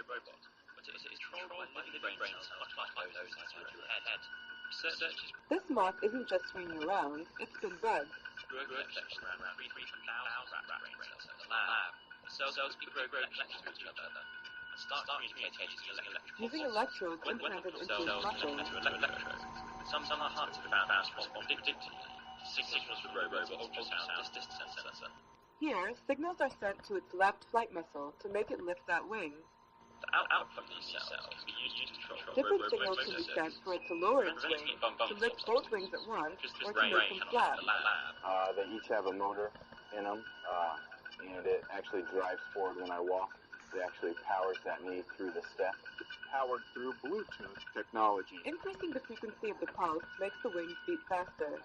robot, but it is controlled by living brain cells, much like those inside your head. Researchers... This moth isn't just swinging around, it's been bred. Grow collections around 3,000 brain cells in the lab. The cells grow collections with each other and start communicating using electrodes implanted into his muscles. Some are hard to found respond predictably to signals from robot ultrasound distance sensor. Here, signals are sent to its left flight muscle to make it lift that wing. The output of these cells can be used to control different signals can be sent for it to lower its wing, to lift both wings at once, or to make them flat. They each have a motor in them, and it actually drives forward when I walk. It actually powers that knee through the step. Powered through Bluetooth technology. Increasing the frequency of the pulse makes the wings beat faster.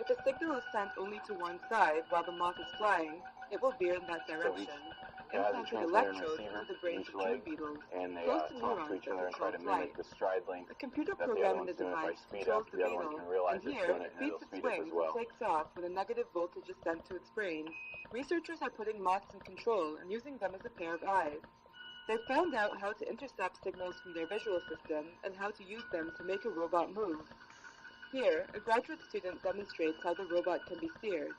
If a signal is sent only to one side while the moth is flying, it will veer in that direction. Implanted electrodes into the brains of tree beetles, and they close to talk to neurons each other and try to control mimic flight. the stride length. A computer that program in the the other one's device doing. If I speed controls up, the the other one beetle, can realize and it's here doing it, it and beats it'll its speed up wings as well. and takes off when a negative voltage is sent to its brain. Researchers are putting moths in control and using them as a pair of eyes. They've found out how to intercept signals from their visual system and how to use them to make a robot move. Here, a graduate student demonstrates how the robot can be steered.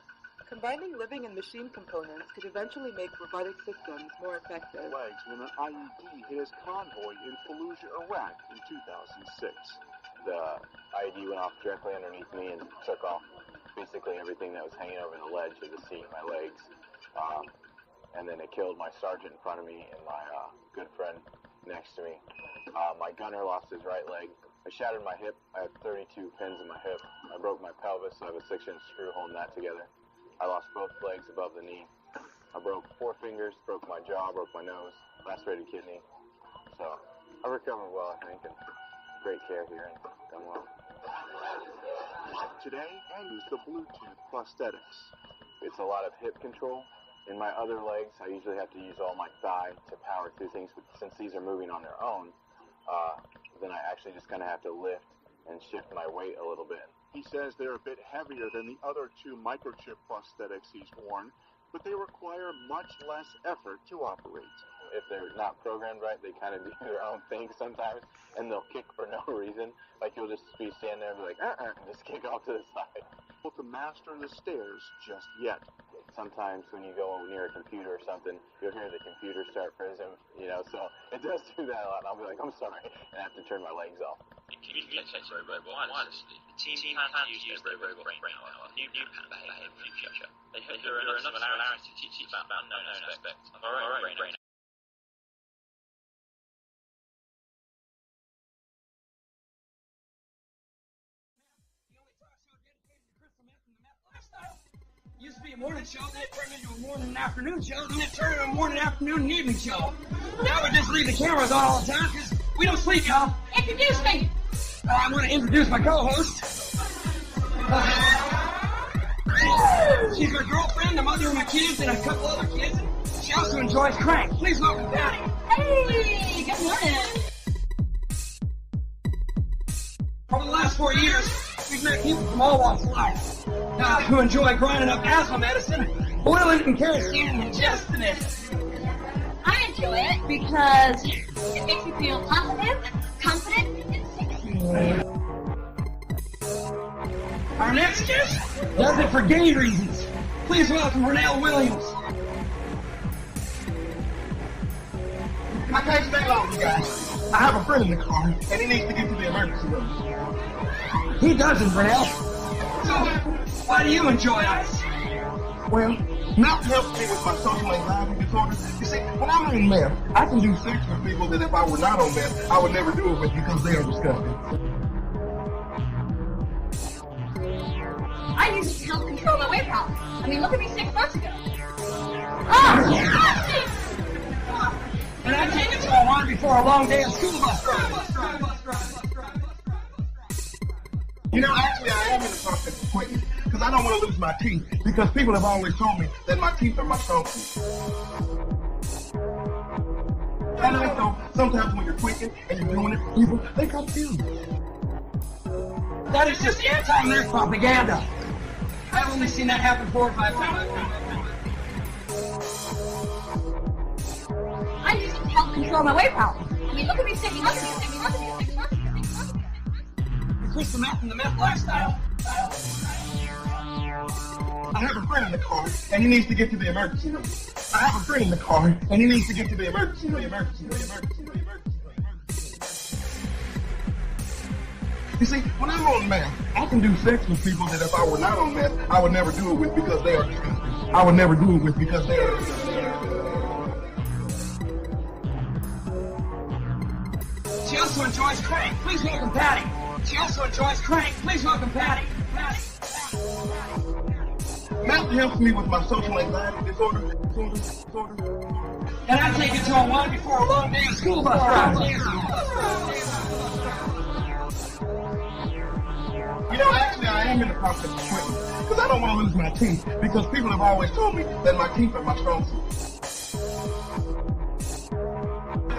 Combining living and machine components could eventually make robotic systems more effective. Legs when an IED hit his convoy in Fallujah, Iraq in 2006. The IED went off directly underneath me and took off basically everything that was hanging over the ledge of the seat, my legs. And then it killed my sergeant in front of me and my good friend next to me. My gunner lost his right leg. I shattered my hip. I had 32 pins in my hip. I broke my pelvis, so I have a 6-inch screw holding that together. I lost both legs above the knee. I broke 4 fingers, broke my jaw, broke my nose, lacerated kidney. So I recovered well, I think, and great care here and done well. Today, I use the Bluetooth prosthetics. It's a lot of hip control. In my other legs, I usually have to use all my thigh to power through things, but since these are moving on their own, then I actually just kind of have to lift and shift my weight a little bit. He says they're a bit heavier than the other 2 microchip prosthetics he's worn, but they require much less effort to operate. If they're not programmed right, they kind of do their own thing sometimes, and they'll kick for no reason. Like you'll just be standing there and be like, and just kick off to the side. To master the stairs just yet. Sometimes when you go near a computer or something, you'll hear the computer start prison, so it does do that a lot. And I'll be like, I'm sorry, and I have to turn my legs off. In communicating robot wirelessly, the team plans to use their robot brain power, new pattern behavior in the future. They hope there are enough similarities to teach about unknown aspects of our own brain. Used to be a morning show, then it turned into a morning and afternoon show, then it turned into a morning, afternoon, and evening show. Now we just leave the cameras on all the time because we don't sleep, y'all. Introduce me! I want to introduce my co-host. She's my girlfriend, the mother of my kids, and a couple other kids. She also enjoys crank. Please welcome Patty. Hey, good morning. Over the last 4 years, we've met people from all walks of life who enjoy grinding up asthma medicine, boiling it in kerosene, and ingesting it. I enjoy it because it makes me feel positive, confident, and sexy. Our next guest does it for gay reasons. Please welcome Renelle Williams. My car's back long, you guys. I have a friend in the car, and he needs to get to the emergency room. He doesn't, Renelle. So, why do you enjoy ice? Well, meth helps me with my social anxiety disorder. You see, when I'm on meth, I can do sex with people that if I were not on meth, I would never do it with because they are disgusting. I use it to help control my weight problem. I mean, look at me 6 months ago. And I take it to a run before a long day of school bus drive. You know, actually, I am in the process of quitting because I don't want to lose my teeth because people have always told me that my teeth are my strong suit. And I know sometimes when you're quitting and you're doing it, people, they confuse you. That is just anti-nerd propaganda. I've only seen that happen 4 or 5 times. I use it to help control my weight problem. I mean, look at me sticking up to you. The crystal meth and the meth lifestyle. I have a friend in the car, and he needs to get to the emergency room. I have a friend in the car, and he needs to get to the emergency room. You see, when I'm on meth, I can do sex with people that if I were not on meth, I would never do it with because they are disgusting. I would never do it with because they are disgusting. She also enjoys crank. Please welcome Patty. She also enjoys crank. Please welcome Patty. Meth helps me with my social anxiety disorder. And I take it to a one before a long day of school bus ride. You know, actually, I am in the process of quitting because I don't want to lose my teeth because people have always told me that my teeth are my strong suit.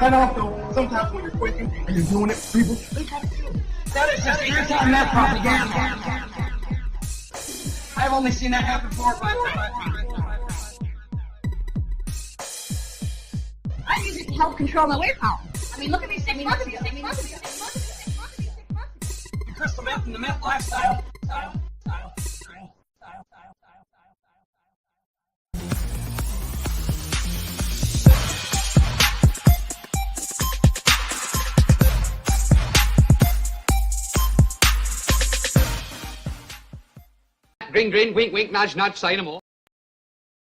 And also, sometimes when you're quitting and you're doing it for people, they try to kill you. That is just anti-meth propaganda. I've only seen that happen 4 or 5 times. I use it to help control my weight problem. I mean, look at me sticking up to you. The crystal meth and the meth lifestyle. Grin, grin, wink, wink, nudge, nudge, say no more.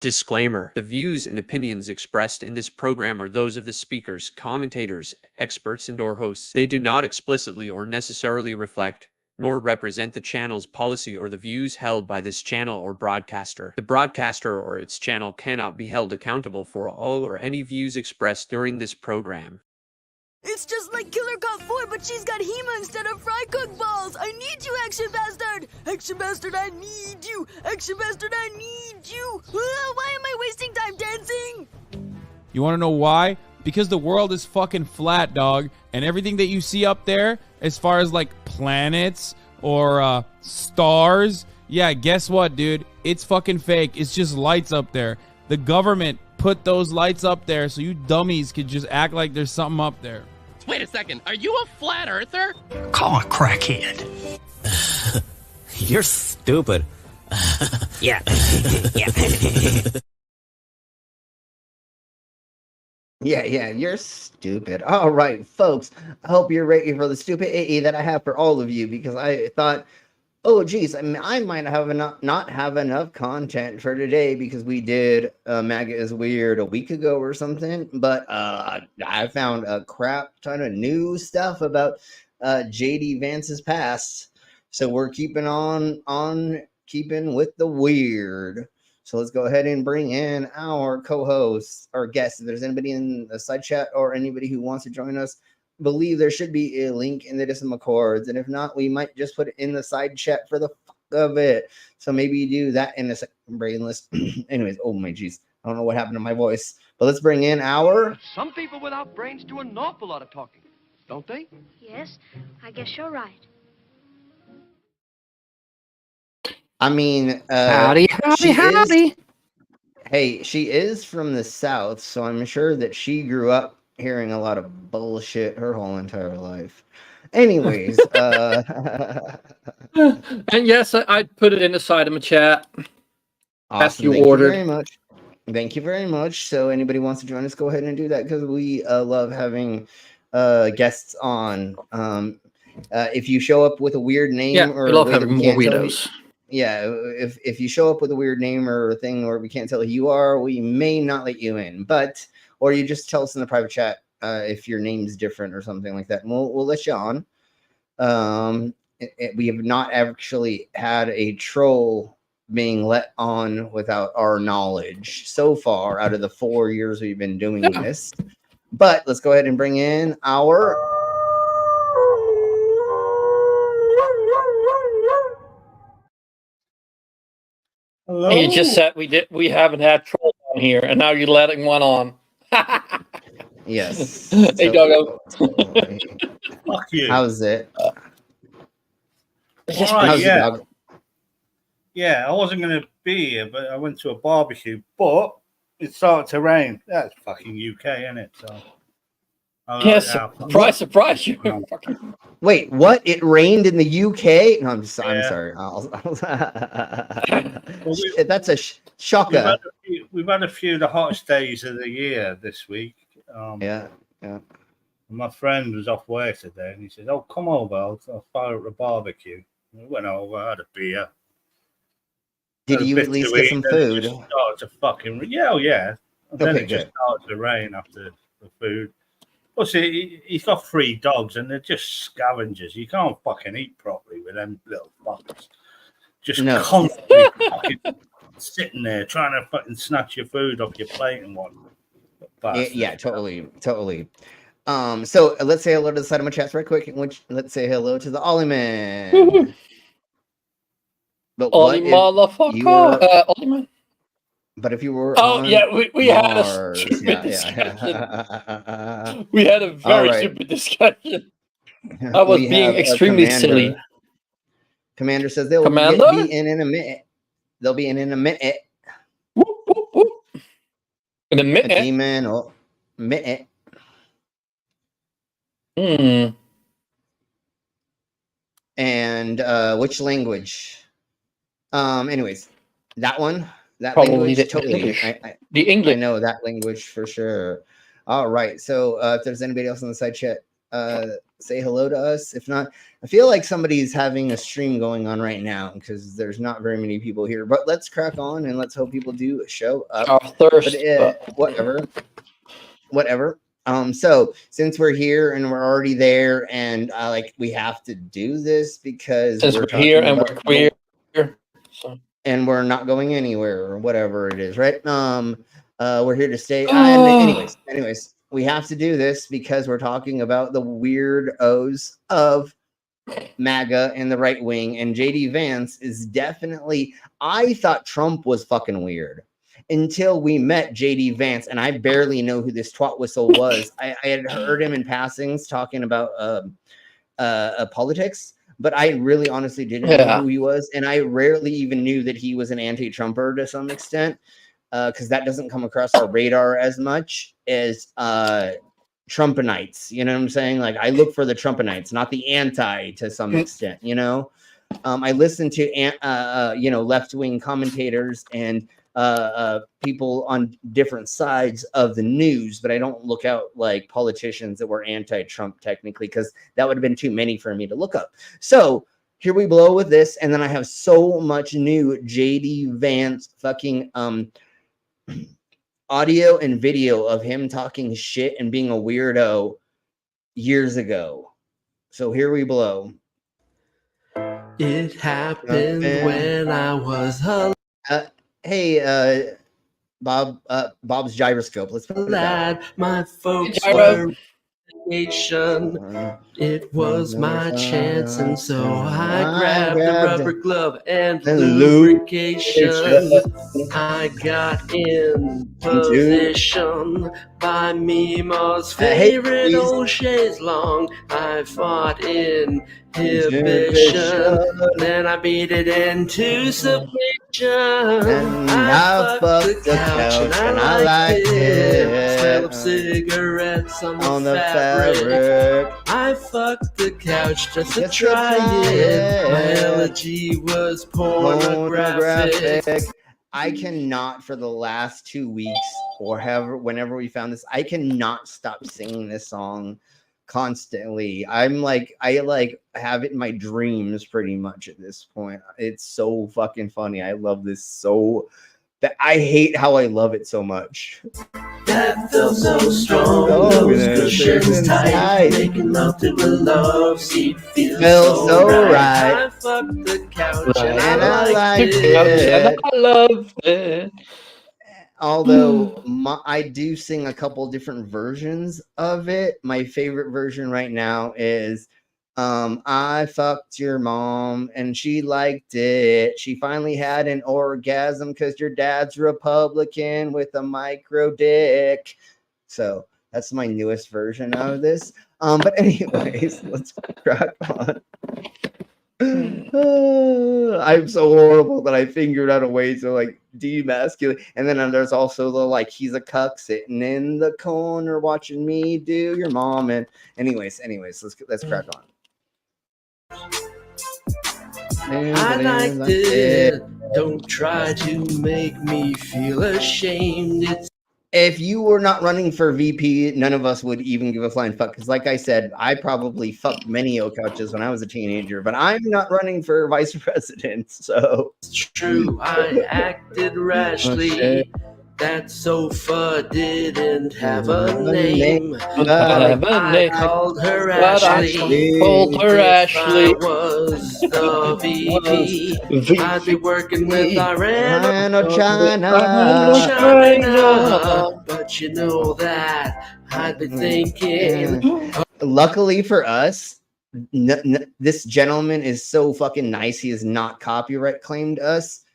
Disclaimer: the views and opinions expressed in this program are those of the speakers, commentators, experts, and/or hosts. They do not explicitly or necessarily reflect nor represent the channel's policy or the views held by this channel or broadcaster. The broadcaster or its channel cannot be held accountable for all or any views expressed during this program. It's just like Killer Cop 4, but she's got Hema instead of fry cook balls. I need you, Action Bastard. Action Bastard, I need you. Action Bastard, I need you. Why am I wasting time dancing? You want to know why? Because the world is fucking flat, dog. And everything that you see up there, as far as like planets or stars, yeah, guess what, dude? It's fucking fake. It's just lights up there. The government put those lights up there so you dummies could just act like there's something up there. Wait a second, are you a flat earther? Call a crackhead. You're stupid. Yeah. Yeah, you're stupid. All right, folks, I hope you're ready for the stupid AE that I have for all of you, because I thought, oh, geez, I mean, I might not have enough content for today because we did MAGA is Weird a week ago or something, but I found a crap ton of new stuff about J.D. Vance's past, so we're keeping on keeping with the weird. So let's go ahead and bring in our co-hosts, our guests. If there's anybody in the side chat or anybody who wants to join us, believe there should be a link in the decimal chords, and if not, we might just put it in the side chat for the fuck of it. So maybe you do that in a second, brainless. Anyways, oh my jeez, I don't know what happened to my voice, but let's bring in our. Some people without brains do an awful lot of talking, don't they? Yes, I guess you're right. I mean, howdy. Hey, she is from the South, so I'm sure that she grew up hearing a lot of bullshit her whole entire life. Anyways, and yes, I'd put it in the side of my chat. Awesome. You Thank ordered. You very much. Thank you very much. So anybody wants to join us, go ahead and do that, because we love having guests on. If you show up with a weird name, or we love having more weirdos. If you show up with a weird name or a thing where we can't tell who you are, we may not let you in. Or you just tell us in the private chat if your name's different or something like that, and we'll let you on. We have not actually had a troll being let on without our knowledge so far out of the 4 years we've been doing this. But let's go ahead and bring in our. Hello? And you just said we haven't had trolls on here, and now you're letting one on. Yes. Hey, doggo. Fuck you. How's it? Yeah, I wasn't going to be here, but I went to a barbecue. But it started to rain. That's fucking UK, isn't it? So. Yes, surprise, surprise! You fucking. Wait, what? It rained in the UK? No, I'm Yeah. sorry. That's a shocker. We've had a few of the hottest days of the year this week. Yeah. My friend was off work today, and he said, "Oh, come over. I'll fire up the barbecue." We went over, had a beer. Did you at least get some food? It just started to fucking yeah. And then it just started to rain after the food. Plus, he's got 3 dogs, and they're just scavengers. You can't fucking eat properly with them little fuckers. Just constantly fucking sitting there trying to fucking snatch your food off your plate and what. Yeah, totally. So let's say hello to the side of my chat right quick. Let's say hello to the Ollie Man. But Ollie motherfucker. Ollie Man. But if you were we had a stupid discussion. We had a very stupid discussion. I was being extremely silly. Commander says they'll be in a minute. They'll be in a minute. In a minute? A demon or minute. And which language? Anyways, that one. That probably language, totally. English. The English. I know that language for sure. All right. So if there's anybody else on the side chat, say hello to us. If not, I feel like somebody's having a stream going on right now because there's not very many people here. But let's crack on and let's hope people do show up. Whatever. So since we're here and we're already there, and we have to do this because we're here and we're queer. So. And we're not going anywhere or whatever it is, right? We're here to stay. Anyways, we have to do this because we're talking about the weirdos of MAGA and the right wing. And JD Vance is definitely. I thought Trump was fucking weird until we met JD Vance, and I barely know who this twat whistle was. I had heard him in passings talking about politics. But I really honestly didn't know who he was. And I rarely even knew that he was an anti-Trumper to some extent, because that doesn't come across our radar as much as Trumpanites. You know what I'm saying? Like, I look for the Trumpanites, not the anti to some extent, you know? I listen to, left-wing commentators and people on different sides of the news, but I don't look out like politicians that were anti-Trump technically, because that would have been too many for me to look up. So here we blow with this, and then I have so much new JD Vance fucking audio and video of him talking shit and being a weirdo years ago. So here we blow. It happened when I was hey, Bob's gyroscope. Let's put that. My folks were vacation. It was my chance, and so I grabbed the rubber glove and lubrication. I got in position by Mima's favorite old chaise long. I fought inhibition, then I beat it into submission. And I fucked the couch and I liked it. Smell of cigarettes on the fabric. I fucked the couch just to try it. My elegy was pornographic. I cannot, for the last 2 weeks or whenever we found this, I cannot stop singing this song constantly. I have it in my dreams pretty much at this point. It's so fucking funny. I love this so that I hate how I love it so much. That felt so strong. Those cushions tight. Making love to a love seat feels so right. I fucked the couch and I liked it. I loved it. Although I do sing a couple different versions of it. My favorite version right now is I fucked your mom and she liked it. She finally had an orgasm because your dad's Republican with a micro dick. So that's my newest version of this. But anyways, let's crack on. I'm so horrible that I figured out a way to like demasculate. And then there's also the like he's a cuck sitting in the corner watching me do your mom. And anyways, let's crack on. I liked it. Don't try to make me feel ashamed. If you were not running for VP, none of us would even give a flying fuck. Because like I said, I probably fucked many couches when I was a teenager, but I'm not running for vice president. So it's true, I acted rashly. That sofa didn't have a name. I called her Ashley. If I was the VP, I'd be working with China. But you know that I'd be thinking. Luckily for us, this gentleman is so fucking nice. He has not copyright claimed us.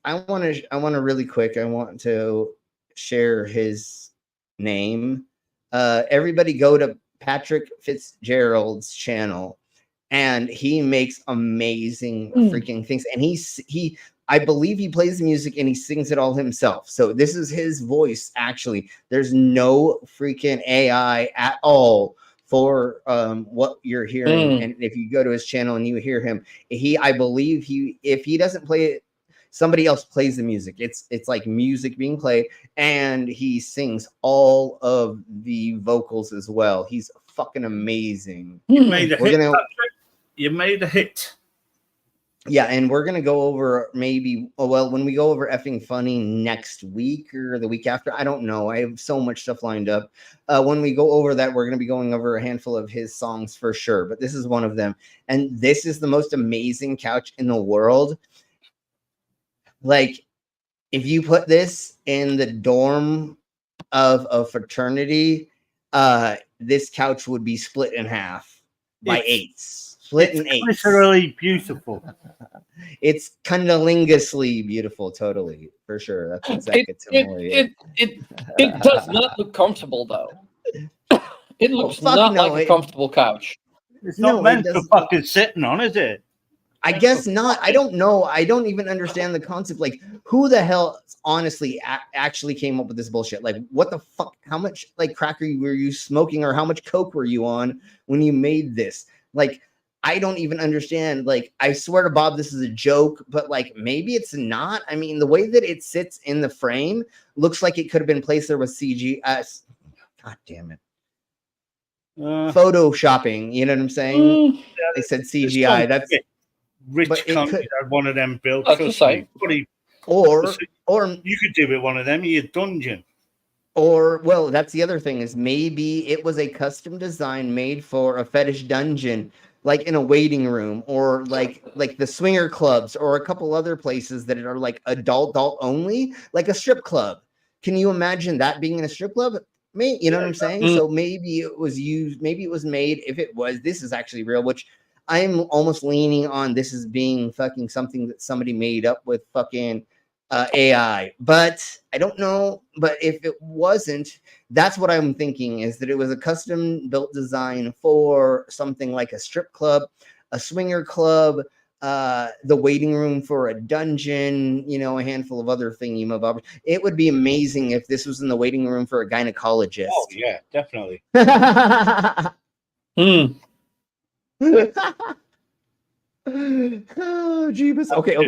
I want to really quick. I want to share his name. Everybody go to Patrick Fitzgerald's channel, and he makes amazing freaking things. And I believe he plays the music and he sings it all himself. So this is his voice. Actually, there's no freaking AI at all for what you're hearing. And if you go to his channel and you hear him, I believe if he doesn't play it, somebody else plays the music. It's like music being played, and he sings all of the vocals as well. He's fucking amazing. You made a hit, Patrick. You made a hit. Yeah, and we're gonna go over when we go over effing funny next week or the week after. I don't know. I have so much stuff lined up. When we go over that, we're gonna be going over a handful of his songs for sure. But this is one of them, and this is the most amazing couch in the world. Like, if you put this in the dorm of a fraternity, this couch would be split in half by eights. Split in eights. It's literally beautiful. It's cunnilingously beautiful, totally, for sure. That's exactly it does not look comfortable, though. It looks like a comfortable couch. It's not meant for fucking sitting on, is it? I guess not. I don't know. I don't even understand the concept. Like, who the hell honestly actually came up with this bullshit? Like, what the fuck? How much like cracker were you smoking, or how much coke were you on when you made this? Like, I don't even understand. Like, I swear to Bob, this is a joke, but like maybe it's not. I mean, the way that it sits in the frame looks like it could have been placed there with CG. God damn it. Photoshopping. You know what I'm saying? They said CGI. That's rich country had one of them built. Or you could do it one of them in your dungeon. Or, well, that's the other thing, is maybe it was a custom design made for a fetish dungeon, like in a waiting room, or like the swinger clubs, or a couple other places that are like adult only, like a strip club. Can you imagine that being in a strip club? You know what I'm saying? So maybe it was used, maybe it was made. If it was, this is actually real, which I'm almost leaning on this as being fucking something that somebody made up with fucking AI, but I don't know. But if it wasn't, that's what I'm thinking, is that it was a custom built design for something like a strip club, a swinger club, the waiting room for a dungeon, you know, a handful of other thingy bobbers. It would be amazing if this was in the waiting room for a gynecologist. Oh yeah, definitely. Oh, Jeebus. Okay. I'm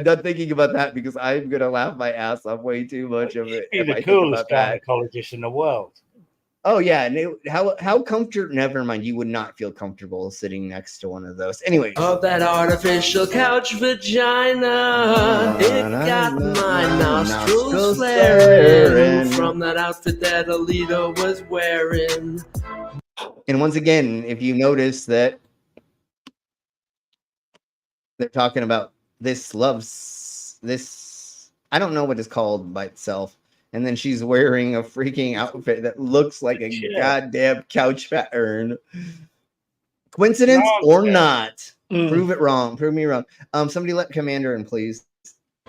done thinking about that, because I'm gonna laugh my ass off way too much of it. You're the coolest gynecologist in the world. Oh yeah, and how comfortable? Never mind. You would not feel comfortable sitting next to one of those. Anyway, of that artificial couch vagina, it got my nostrils flaring from that outfit that Alito was wearing. And once again, if you notice that they're talking about this I don't know what it's called by itself. And then she's wearing a freaking outfit that looks like a goddamn couch pattern. Coincidence or not? Prove it wrong. Prove me wrong. Somebody let Commander in, please.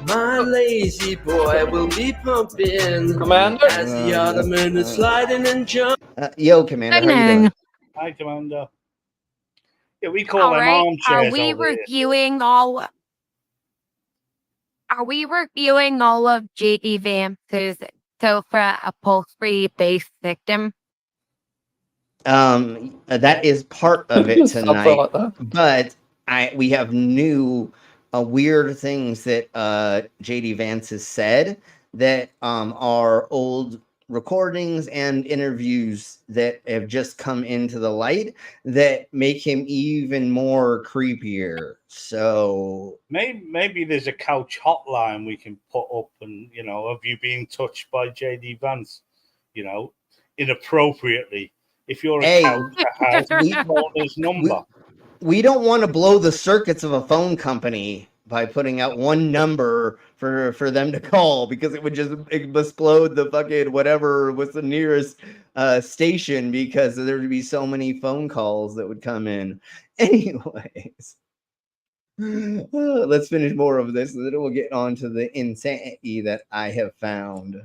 My lazy boy will be pumping Commander as the ottoman is sliding and jumping. Yo, Commander, how you doing? Hi, Commander. Yeah, we call All them right. armchairs over here. Are we reviewing all of J.D. Vance's sofa upholstery-based victim? That is part of it Something tonight, like that. but we have new weird things that JD Vance has said that are old recordings and interviews that have just come into the light that make him even more creepier. So Maybe there's a couch hotline we can put up, and have you been touched by JD Vance? Inappropriately. If you're a couch house, call this number. We don't want to blow the circuits of a phone company by putting out one number for them to call, because it would just explode the fucking whatever was the nearest station, because there would be so many phone calls that would come in. Anyways, let's finish more of this, and then we'll get on to the insanity that I have found.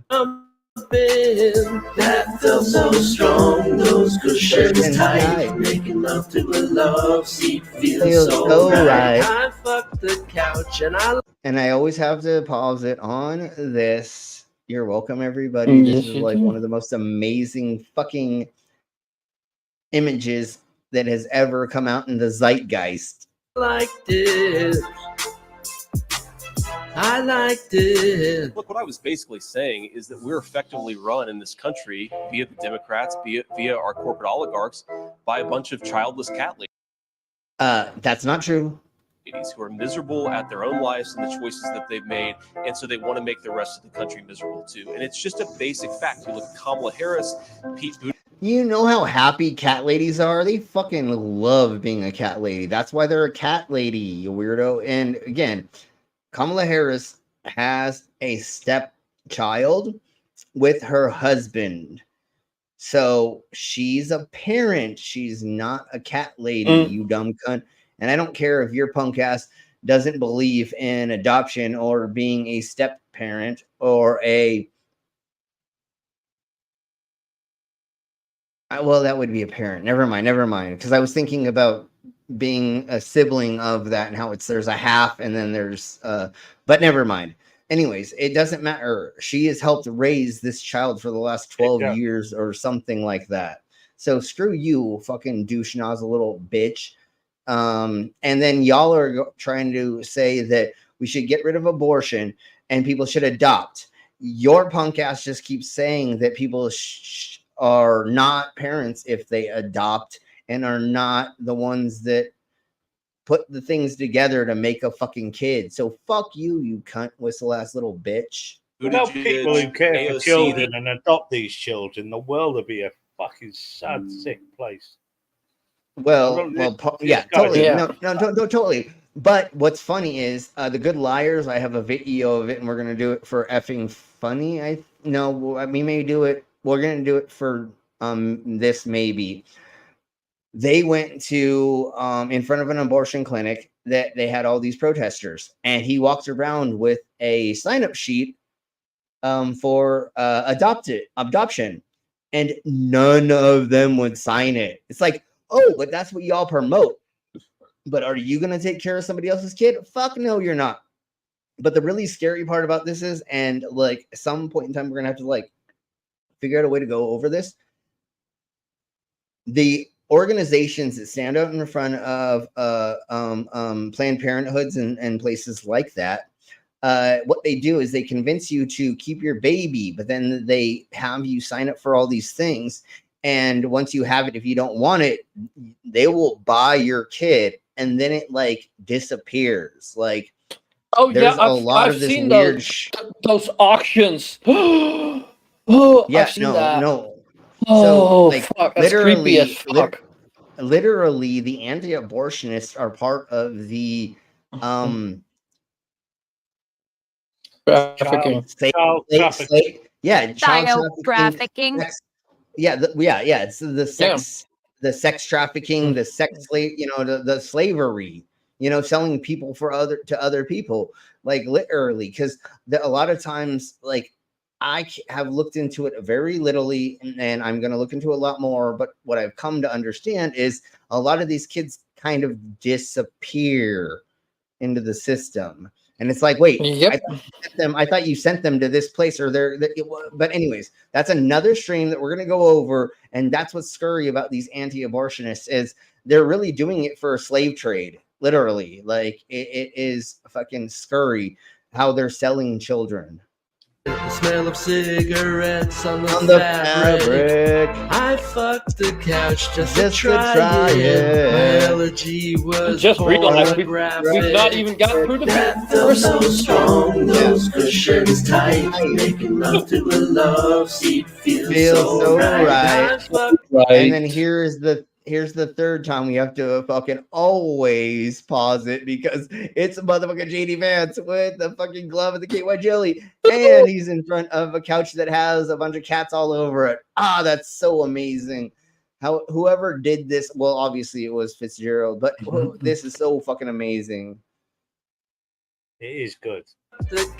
That felt so strong, those cushions tight, making love to a love seat feels so right. I fucked the couch and I always have to pause it on this. You're welcome, everybody. This is like one of the most amazing fucking images that has ever come out in the zeitgeist. liked it. I liked it. Look, what I was basically saying is that we're effectively run in this country via the Democrats, via our corporate oligarchs, by a bunch of childless cat ladies. That's not true. Who are miserable at their own lives and the choices that they've made, and so they want to make the rest of the country miserable too. And it's just a basic fact. You look at Kamala Harris, Pete Buttigieg. You know how happy cat ladies are? They fucking love being a cat lady. That's why they're a cat lady, you weirdo. And again, Kamala Harris has a stepchild with her husband. So she's a parent. She's not a cat lady, you dumb cunt. And I don't care if your punk ass doesn't believe in adoption or being a step parent or a... Well, that would be a parent. Never mind. Because I was thinking about being a sibling of that and how there's a half and then there's... but never mind. Anyways, it doesn't matter. She has helped raise this child for the last 12 years or something like that. So screw you, fucking douche nozzle little bitch. And then y'all are trying to say that we should get rid of abortion and people should adopt. Your punk ass just keeps saying that people are not parents if they adopt and are not the ones that put the things together to make a fucking kid. So fuck you, you cunt whistle ass little bitch. Without people who care for children and adopt these children, the world would be a fucking sad, sick place. Yeah, totally. Yeah. No, totally. But what's funny is The Good Liars. I have a video of it, and we're gonna do it for effing funny. We may do it. We're gonna do it for this maybe. They went to in front of an abortion clinic that they had all these protesters, and he walked around with a sign-up sheet for adoption, and none of them would sign it. It's like, oh, but that's what y'all promote. But are you going to take care of somebody else's kid? Fuck no, you're not. But the really scary part about this is, and like some point in time, we're going to have to like figure out a way to go over this. The organizations that stand out in front of Planned Parenthoods and places like that, what they do is they convince you to keep your baby, but then they have you sign up for all these things. And once you have it, if you don't want it, they will buy your kid, and then it like disappears. Like, there's a lot of this seen weird those auctions. No. Oh, so, like, fuck, that's creepy as fuck. Literally, the anti-abortionists are part of the trafficking. Child trafficking. It's the sex trafficking, the sex slave, the slavery, selling people to other people, like literally, because a lot of times, like, I have looked into it very littly, and I'm going to look into a lot more. But what I've come to understand is a lot of these kids kind of disappear into the system. And it's like, wait, I thought you sent them to this place or but anyways, that's another stream that we're going to go over. And that's what's scurry about these anti-abortionists is they're really doing it for a slave trade. Literally, like it is fucking scurry how they're selling children. The smell of cigarettes on the fabric. I fucked the couch just to try it. My allergy was just realized we've not even got through the first. So strong, those cushions tight, making love to a love seat feels so right. And then here's the third time we have to fucking always pause it because it's a motherfucking JD Vance with the fucking glove and the KY jelly. And he's in front of a couch that has a bunch of cats all over it. Ah, that's so amazing. Whoever did this, well, obviously it was Fitzgerald, but this is so fucking amazing. It is good.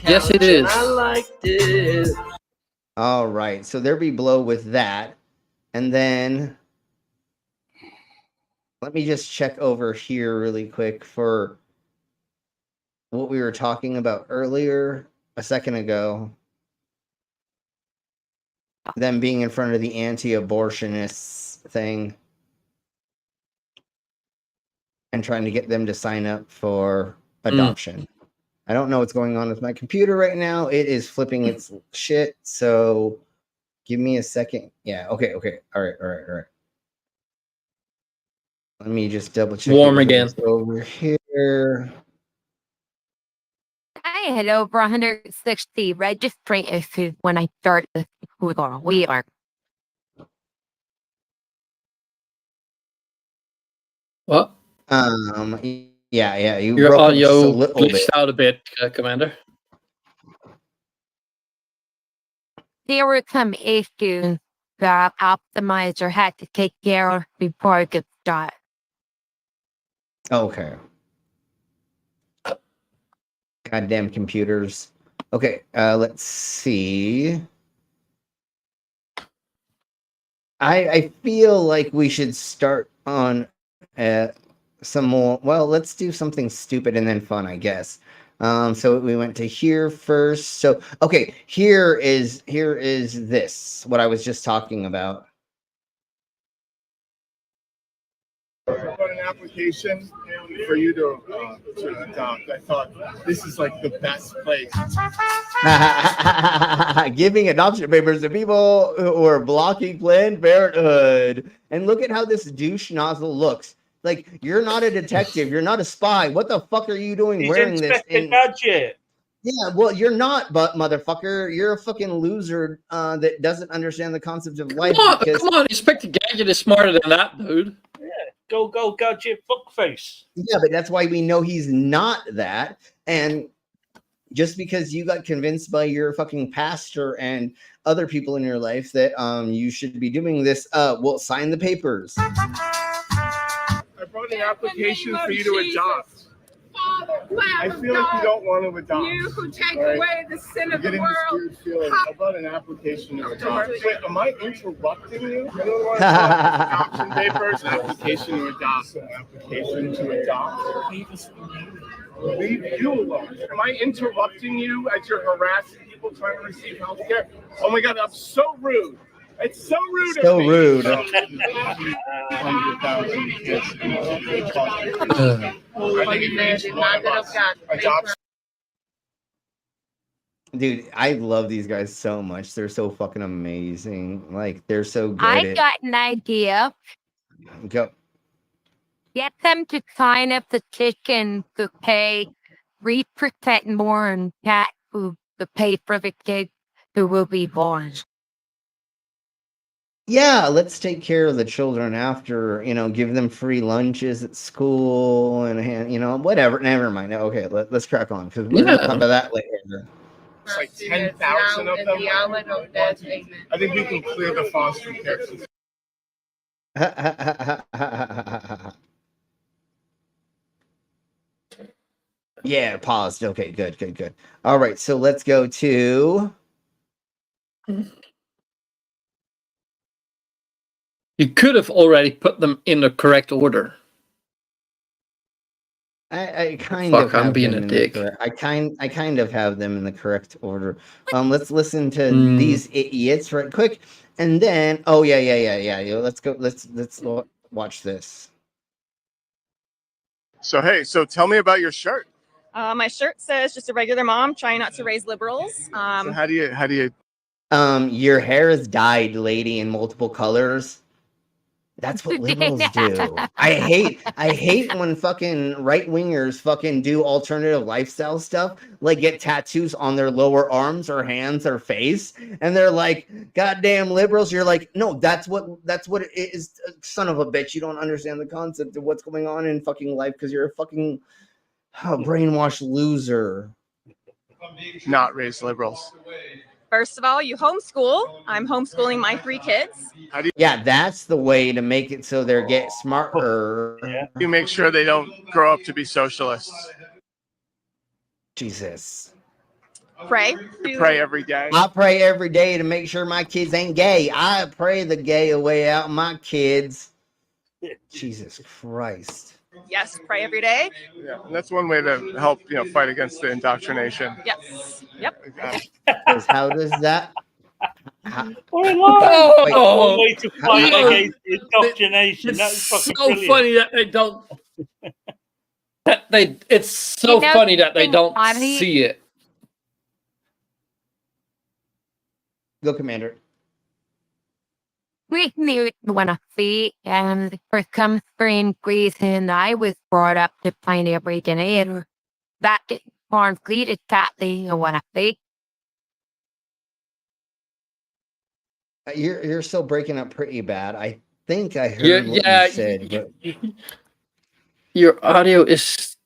Yes, it is. I liked it. All right, so there be blow with that. And then let me just check over here really quick for what we were talking about earlier a second ago. Them being in front of the anti-abortionists thing and trying to get them to sign up for adoption. I don't know what's going on with my computer right now. It is flipping its shit. So give me a second. Yeah. Okay. All right. Let me just double check. Warm again. Over here. I had over 160 registrations when I started this. We are. What? Yeah. Your audio glitched out a bit, Commander. There were some issues that Optimizer had to take care of before I could start. Okay. Goddamn computers. Okay, let's see. I feel like we should start on some more. Well, let's do something stupid and then fun, I guess. So we went to here first. So okay, here is this what I was just talking about. About an application for you to adopt. I thought this is like the best place. Giving adoption papers to people who are blocking Planned Parenthood. And look at how this douche nozzle looks. Like, you're not a detective. You're not a spy. What the fuck are you doing wearing this? Gadget. Yeah, well, you're not, but motherfucker, you're a fucking loser that doesn't understand the concept of life. Come on, Inspector Gadget is smarter than that, dude. Yeah, go, Gadget, fuckface. Yeah, but that's why we know he's not that. And just because you got convinced by your fucking pastor and other people in your life that you should be doing this, well, sign the papers. I brought an application for you to adopt. I feel like you don't want to adopt. You who take away the sin of the world. How about an application to adopt? Wait, am I interrupting you? You don't want to talk adoption papers? An application to adopt. An application to adopt. Leave you alone. Am I interrupting you as you're harassing people trying to receive health care? Oh my God, I'm so rude. It's so rude. So rude. Dude, I love these guys so much. They're so fucking amazing. Like, they're so good. I got an idea. Go. Get them to sign a petition to pay 3% more in tax to pay for the kids who will be born. Yeah, let's take care of the children after, give them free lunches at school and, whatever. Never mind. Okay, let's crack on because we're going to talk about that later. It's like 10,000 of them. I think we can clear the foster care system. Yeah, paused. Okay, good. All right, so let's go to... You could have already put them in the correct order. I kind Fuck, of have I'm being them a in dick. the correct. I kind of have them in the correct order. Let's listen to Hmm. these idiots right quick, and then yeah. Let's go. Let's watch this. So hey, so tell me about your shirt. My shirt says just a regular mom trying not to raise liberals. So how do you? Your hair is dyed, lady, in multiple colors. That's what liberals do. I hate when fucking right wingers fucking do alternative lifestyle stuff, like get tattoos on their lower arms or hands or face, and they're like, "Goddamn liberals!" You're like, "No, that's what it is." Son of a bitch, you don't understand the concept of what's going on in fucking life because you're a fucking brainwashed loser. Not raise liberals. First of all, you homeschool. I'm homeschooling my 3 kids. How do Yeah, that's the way to make it so they get smarter. you make sure they don't grow up to be socialists? Jesus. Pray. You pray every day. I pray every day to make sure my kids ain't gay. I pray the gay away out my kids. Jesus Christ. Yes, pray every day. Yeah, that's one way to help fight against the indoctrination. Yes. Yep. How does that? Oh, way to fight against the indoctrination. That's so fucking brilliant. funny that they don't. It's so funny that they don't see it. Go, Commander. We knew when I see, and for some strange reason, I was brought up to find every day that forms leaded tightly when I see. You're still breaking up pretty bad. I think I heard what you said, but your audio is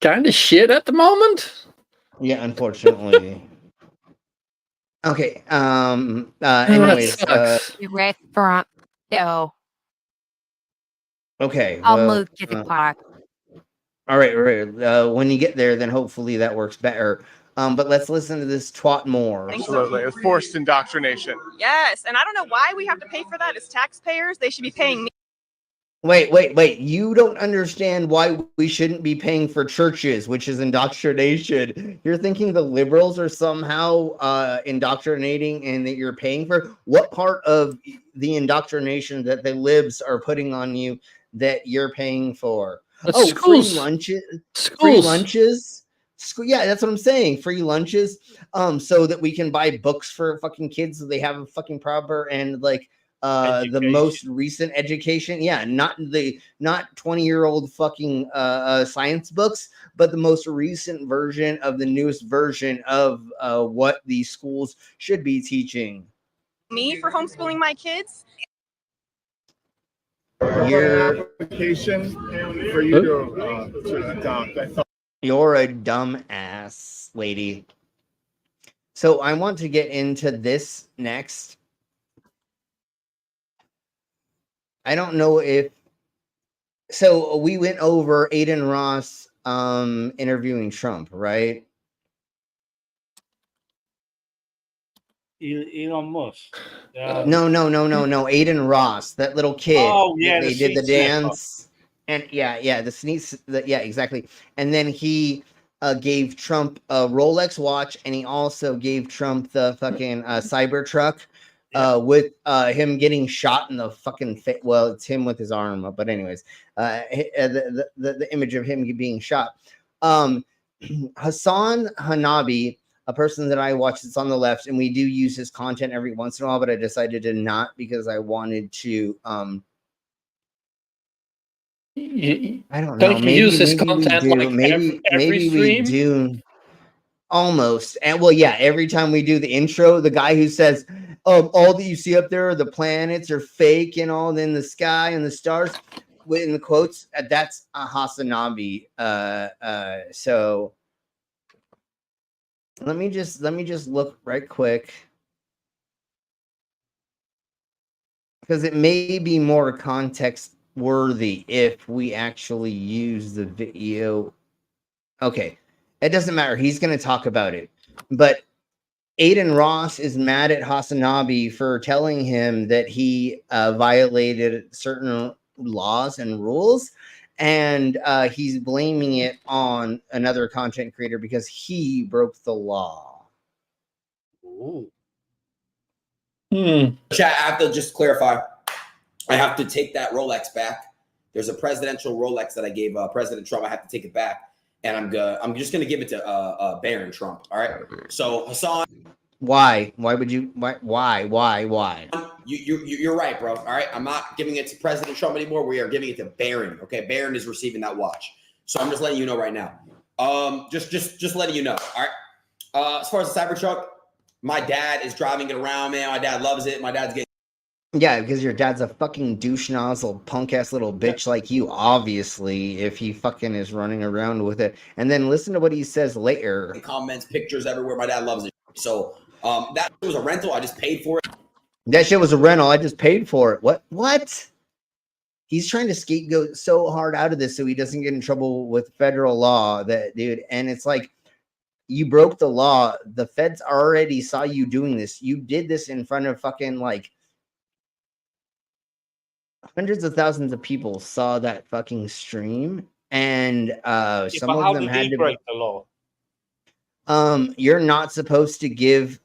kind of shit at the moment. Yeah, unfortunately. Okay. Anyways. Restaurant. So. Okay. I'll move to the park. All right. When you get there, then hopefully that works better. But let's listen to this twat more. Absolutely. It's forced indoctrination. Yes, and I don't know why we have to pay for that as taxpayers. They should be paying me. Wait. You don't understand why we shouldn't be paying for churches, which is indoctrination. You're thinking the liberals are somehow indoctrinating and that you're paying for? What part of the indoctrination that the libs are putting on you that you're paying for? Schools. Free lunches. Schools. Free lunches. Yeah, that's what I'm saying. Free lunches. So that we can buy books for fucking kids so they have a fucking proper and like the most recent education. Yeah, not 20-year-old fucking science books, but the most recent version of the newest version of what these schools should be teaching. Me for homeschooling my kids. Your application for you to adopt. I thought You're a dumb ass lady. So I want to get into this next. I don't know if. So we went over Aiden Ross interviewing Trump, right? Elon Musk. No. Aiden Ross, that little kid. Oh yeah, they did the dance, and the sneeze. Yeah, exactly. And then he gave Trump a Rolex watch, and he also gave Trump the fucking Cybertruck. With him getting shot in the fucking face. Well, it's him with his arm up, but anyways, the image of him being shot. Hassan Hanabi, a person that I watch that's on the left, and we do use his content every once in a while, but I decided to not because I wanted to I don't know. Don't you use his content like maybe every we stream? do almost. And well, yeah, every time we do the intro, the guy who says all that you see up there, the planets are fake and all in the sky and the stars in the quotes, that's Hasanabi. So let me just look right quick, because it may be more context worthy if we actually use the video. Okay, it doesn't matter. He's going to talk about it. But Aiden Ross is mad at Hasanabi for telling him that he violated certain laws and rules. And he's blaming it on another content creator because he broke the law. Ooh. Chat, I have to just clarify. I have to take that Rolex back. There's a presidential Rolex that I gave President Trump. I have to take it back, and I'm just going to give it to Barron Trump. All right. So Hassan, Why? Why would you? Why? You're right, bro. All right. I'm not giving it to President Trump anymore. We are giving it to Barron. Okay. Barron is receiving that watch. So I'm just letting you know right now. Just letting you know. All right. As far as the Cybertruck, my dad is driving it around, man. My dad loves it. My dad's getting. Yeah, because your dad's a fucking douche nozzle, punk ass little bitch like you, obviously, if he fucking is running around with it. And then listen to what he says later. Comments, pictures everywhere. My dad loves it. So that was a rental. I just paid for it. That shit was a rental. I just paid for it. What? He's trying to scapegoat so hard out of this so he doesn't get in trouble with federal law, that dude. And it's like, you broke the law. The feds already saw you doing this. You did this in front of fucking like hundreds of thousands of people saw that fucking stream, and some of them had to break the law. You're not supposed to give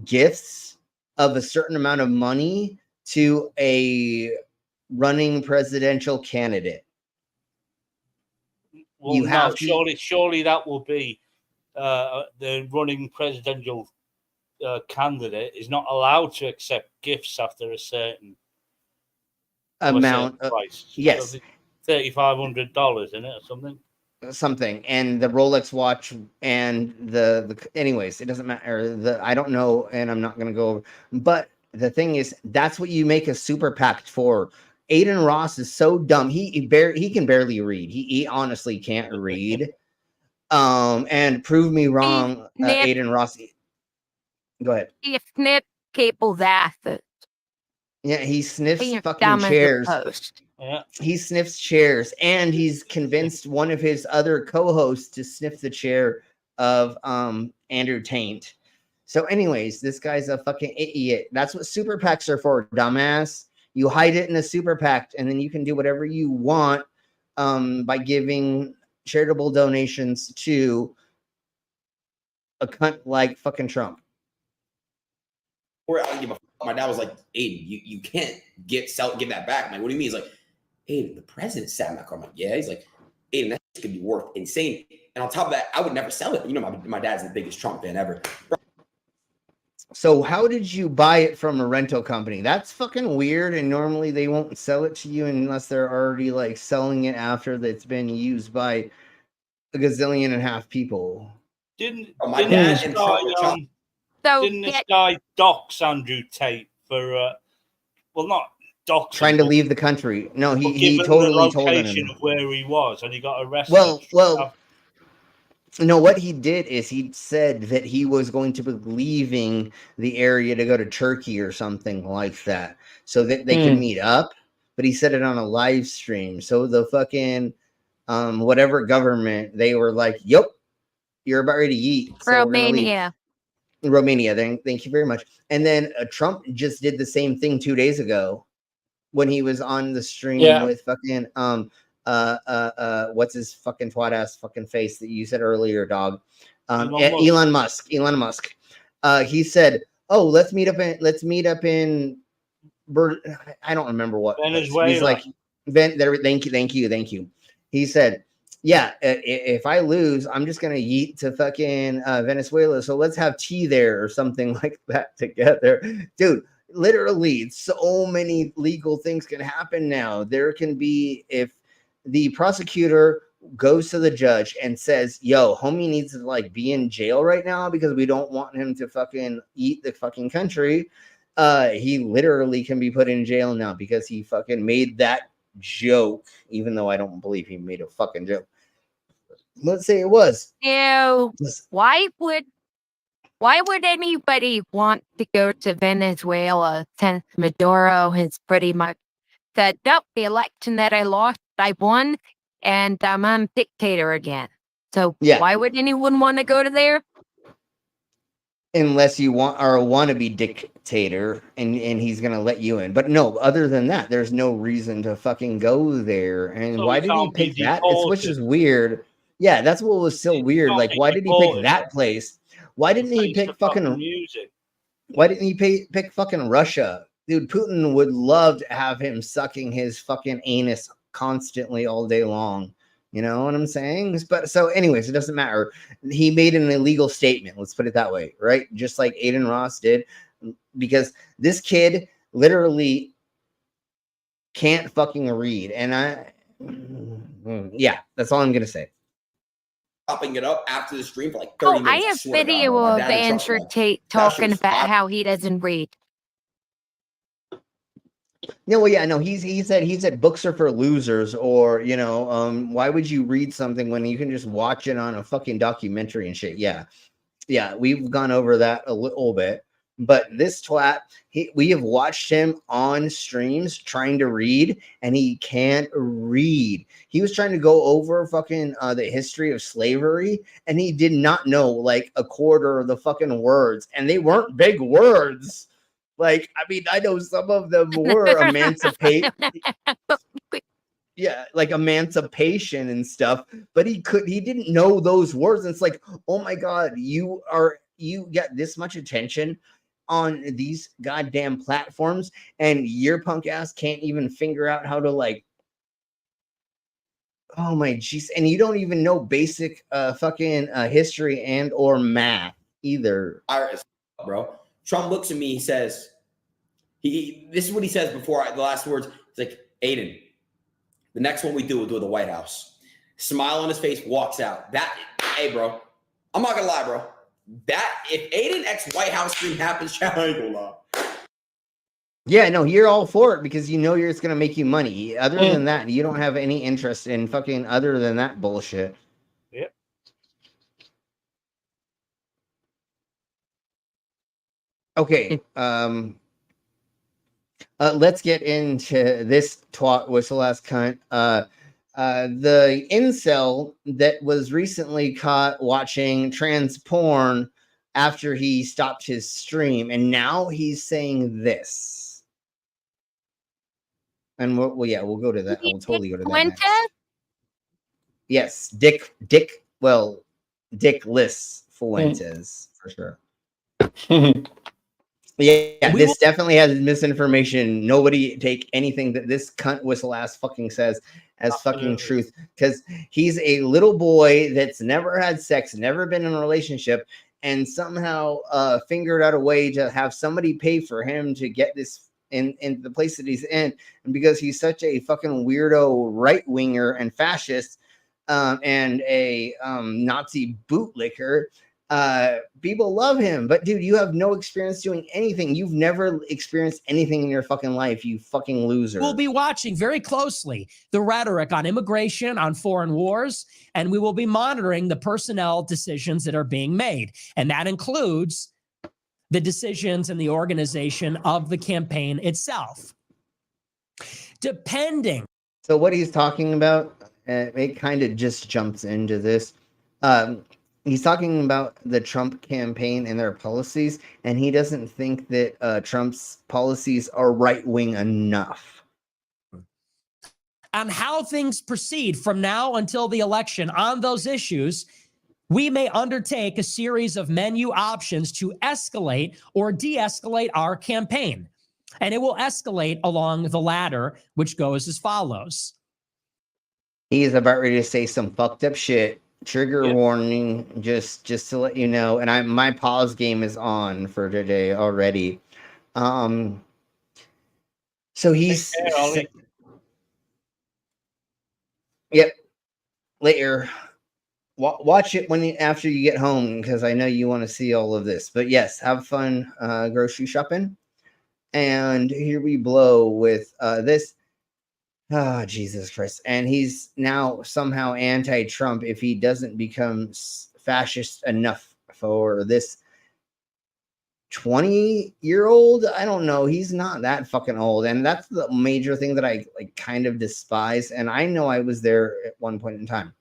gifts of a certain amount of money to a running presidential candidate. Well, you have to, surely that will be the running presidential candidate is not allowed to accept gifts after a certain amount of price. Yes, $3,500 in it or something. And the Rolex watch and the anyways, it doesn't matter. I don't know, and I'm not gonna go over. But the thing is, that's what you make a super PAC for. Aiden Ross is so dumb. He can barely read. He honestly can't read. And prove me wrong, Aiden Ross. Go ahead. If Snip cables assets. Yeah, he sniffs fucking chairs. Yeah. He sniffs chairs, and he's convinced one of his other co-hosts to sniff the chair of Andrew Taint. So anyways, this guy's a fucking idiot. That's what super PACs are for, dumbass. You hide it in a super PAC, and then you can do whatever you want by giving charitable donations to a cunt like fucking Trump. I don't give a fuck. My dad was like, Aiden, you can't give that back. I'm like, what do you mean? He's like, Aiden, the president sat in that car. I'm like, yeah. He's like, Aiden, that could be worth insane. And on top of that, I would never sell it. You know, my dad's the biggest Trump fan ever. So how did you buy it from a rental company? That's fucking weird. And normally they won't sell it to you unless they're already like selling it after it's been used by a gazillion and a half people. Didn't this guy dox Andrew Tate for not dox trying to leave the country? No, he totally told him of where he was, and he got arrested. Well, no, what he did is he said that he was going to be leaving the area to go to Turkey or something like that, so that they could meet up. But he said it on a live stream, so the fucking whatever government, they were like, "Yep, you're about ready to eat." So Romania. Thank you very much. And then Trump just did the same thing 2 days ago when he was on the stream with fucking what's his fucking twat ass fucking face that you said earlier, dog? Elon Musk. He said, "Oh, let's meet up in I don't remember what Venezuela." He's like, thank you. He said, yeah, if I lose, I'm just gonna yeet to fucking Venezuela. So let's have tea there or something like that together, dude. Literally, so many legal things can happen now. There can be, if the prosecutor goes to the judge and says, "Yo, homie needs to like be in jail right now because we don't want him to fucking eat the fucking country." He literally can be put in jail now because he fucking made that joke, even though I don't believe he made a fucking joke. Let's say it was. Ew. Why would anybody want to go to Venezuela since Maduro has pretty much said, nope, the election that I lost, I won, and I'm a dictator again. So why would anyone want to go to there? unless you are a wannabe dictator and he's gonna let you in. But no, other than that, there's no reason to fucking go there. And So why we did he can't be pick that? It's which deported. is weird. Yeah, that's what was so weird. Like, why did he pick deported, that place? Why didn't he Thanks to pick fucking fucking music. why didn't he pick fucking Russia? Dude, Putin would love to have him sucking his fucking anus constantly all day long. You know what I'm saying? But so, anyways, it doesn't matter. He made an illegal statement. Let's put it that way, right? Just like Aiden Ross did, because this kid literally can't fucking read. And yeah, that's all I'm gonna say. Chopping it up after the stream for like 30 Oh, I minutes. have swear to God, video bro. My of dad and Trump Andrew went. Tate That shit talking was about fire. how he doesn't read. No, well, yeah, no, he said books are for losers, or why would you read something when you can just watch it on a fucking documentary and shit? Yeah, we've gone over that a little bit, but this twat, we have watched him on streams trying to read, and he can't read. He was trying to go over fucking the history of slavery, and he did not know like a quarter of the fucking words, and they weren't big words. Like, I mean, I know some of them were yeah, like emancipation and stuff, but he didn't know those words. And it's like, oh my God, you get this much attention on these goddamn platforms, and your punk ass can't even figure out how to, like, oh my jeez, and you don't even know basic fucking history and or math either. Iris, bro. Trump looks at me, he says, this is what he says before the last words. He's like, Aiden, the next one we do, we'll do at the White House. Smile on his face, walks out. Hey, bro, I'm not gonna lie, bro. If Aiden X White House stream happens, I ain't gonna lie. Yeah, no, you're all for it because you know it's gonna make you money. Other than that, you don't have any interest in fucking other than that bullshit. Yep. Okay, let's get into this twat whistle ass cunt. The incel that was recently caught watching trans porn after he stopped his stream, and now he's saying this. And we'll go to that. We'll totally go to that next. Yes, Dickless Fuentes for sure. Yeah, this definitely has misinformation. Nobody take anything that this cunt whistle ass fucking says as fucking truth, because he's a little boy that's never had sex, never been in a relationship, and somehow figured out a way to have somebody pay for him to get this in the place that he's in. And because he's such a fucking weirdo right winger and fascist and a Nazi bootlicker, people love him. But dude, you have no experience doing anything. You've never experienced anything in your fucking life, you fucking loser. We'll be watching very closely the rhetoric on immigration, on foreign wars, and we will be monitoring the personnel decisions that are being made. And that includes the decisions and the organization of the campaign itself. Depending. So what he's talking about, it kind of just jumps into this. He's talking about the Trump campaign and their policies, and he doesn't think that Trump's policies are right-wing enough. On how things proceed from now until the election on those issues, we may undertake a series of menu options to escalate or de-escalate our campaign. And it will escalate along the ladder, which goes as follows. He's about ready to say some fucked up shit. Trigger warning, just to let you know. And my pause game is on for today already. So he's yep. Later. Watch it after you get home, because I know you want to see all of this. But yes, have fun grocery shopping. And here we blow with this. Oh, Jesus Christ. And he's now somehow anti-Trump if he doesn't become fascist enough for this 20-year-old. I don't know. He's not that fucking old. And that's the major thing that I kind of despise. And I know I was there at one point in time.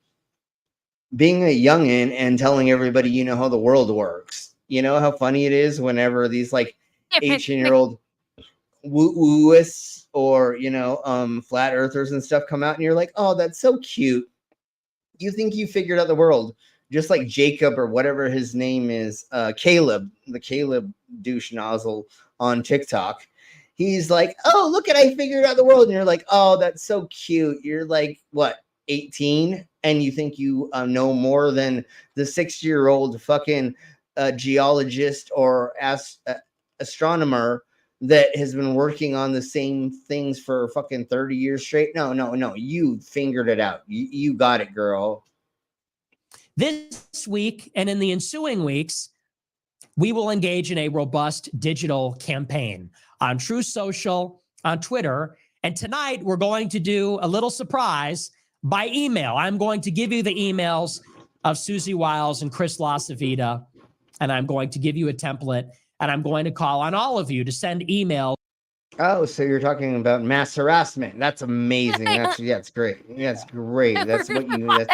Being a youngin' and telling everybody you know how the world works. You know how funny it is whenever these like 18-year-old woo-wooists or flat earthers and stuff come out and you're like, oh, that's so cute. You think you figured out the world, just like Jacob or whatever his name is, Caleb, the Caleb douche nozzle on TikTok. He's like, oh, look at, I figured out the world. And you're like, oh, that's so cute. You're like, what, 18? And you think you know more than the 6-year-old fucking geologist or astronomer that has been working on the same things for fucking 30 years straight. No. You figured it out. You got it, girl. This week and in the ensuing weeks, we will engage in a robust digital campaign on True Social, on Twitter. And tonight we're going to do a little surprise by email. I'm going to give you the emails of Susie Wiles and Chris Lasavita, and I'm going to give you a template, and I'm going to call on all of you to send emails. Oh, so you're talking about mass harassment. That's amazing. That's great. That's great. That's what you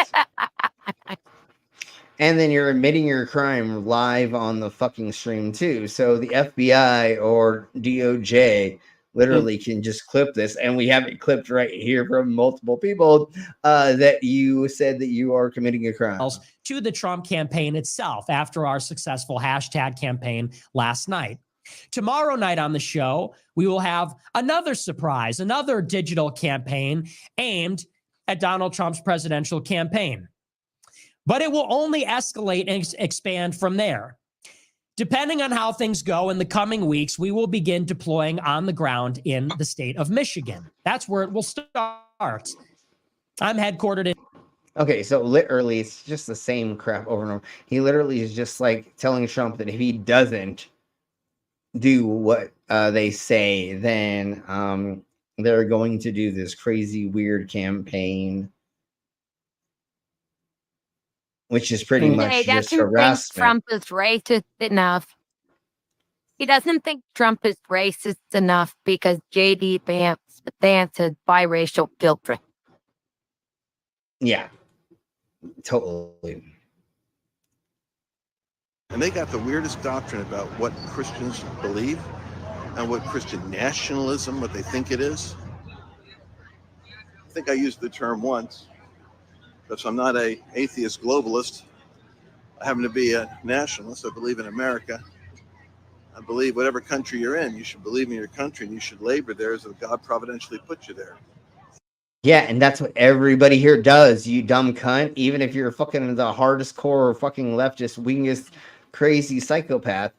and then you're admitting your crime live on the fucking stream too. So the FBI or DOJ literally can just clip this, and we have it clipped right here from multiple people that you said that you are committing a crime. To the Trump campaign itself after our successful hashtag campaign last night. Tomorrow night on the show, we will have another surprise, another digital campaign aimed at Donald Trump's presidential campaign. But it will only escalate and expand from there. Depending on how things go in the coming weeks, we will begin deploying on the ground in the state of Michigan. That's where it will start. I'm headquartered in. Okay, so literally, it's just the same crap over and over. He literally is just like telling Trump that if he doesn't do what they say, then they're going to do this crazy, weird campaign, which is pretty much just harassment. Trump is racist enough. He doesn't think Trump is racist enough because J.D. Vance is biracial children. Yeah, totally. And they got the weirdest doctrine about what Christians believe and what Christian nationalism, what they think it is. I think I used the term once, because I'm not an atheist globalist. I happen to be a nationalist. I believe in America. I believe whatever country you're in, you should believe in your country and you should labor there as if God providentially put you there. Yeah, and that's what everybody here does, you dumb cunt. Even if you're fucking the hardest core fucking leftist, wingest, crazy psychopath,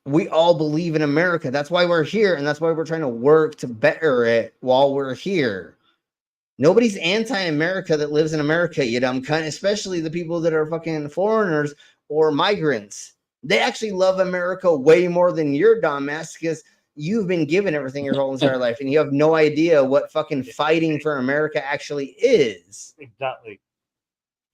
we all believe in America. That's why we're here, and that's why we're trying to work to better it while we're here. Nobody's anti-America that lives in America, you dumb cunt, especially the people that are fucking foreigners or migrants. They actually love America way more than your dumbass because you've been given everything your whole entire life and you have no idea what fucking fighting for America actually is. Exactly.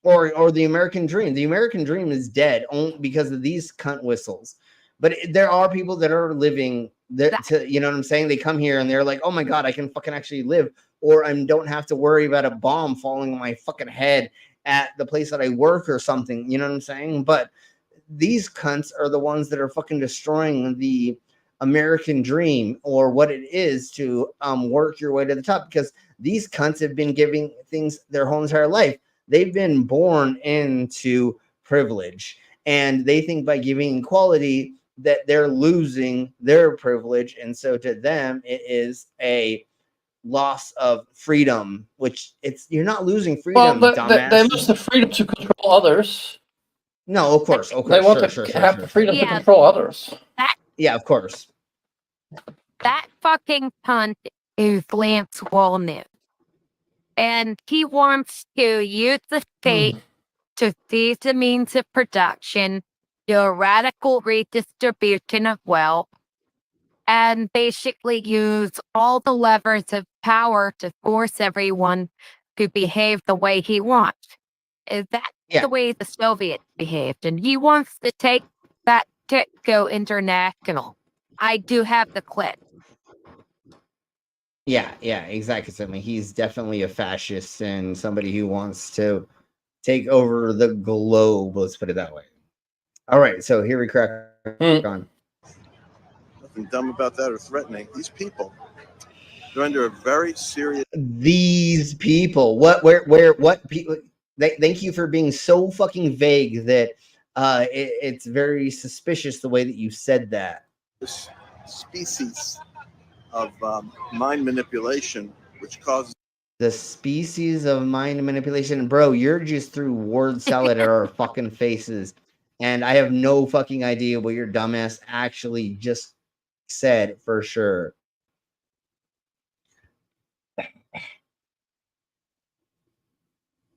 Or the American dream. The American dream is dead only because of these cunt whistles. But there are people that are living that, you know what I'm saying? They come here and they're like, oh my God, I can fucking actually live. Or I don't have to worry about a bomb falling on my fucking head at the place that I work or something. You know what I'm saying? But these cunts are the ones that are fucking destroying the American dream or what it is to work your way to the top, because these cunts have been giving things their whole entire life. They've been born into privilege, and they think by giving equality that they're losing their privilege. And so to them, it is a loss of freedom, which you're not losing freedom, dumbass. They lose the freedom to control others. No, of course. They want to have the freedom to control others. Yeah, of course. That fucking cunt is Lance Walnut. And he wants to use the state to seize the means of production, do a radical redistribution of wealth, and basically use all the levers of power to force everyone to behave the way he wants. That's the way the Soviets behaved, and he wants to take that to go international. I do have the clip. Yeah, exactly. Certainly. He's definitely a fascist and somebody who wants to take over the globe, let's put it that way. All right, so here we crack on. Nothing dumb about that or threatening. These people, they're under a very serious. These people, what people? Thank you for being so fucking vague that it's very suspicious the way that you said that. This species of mind manipulation, which causes The species of mind manipulation, bro. You're just threw word salad at our fucking faces, and I have no fucking idea what your dumbass actually just said for sure.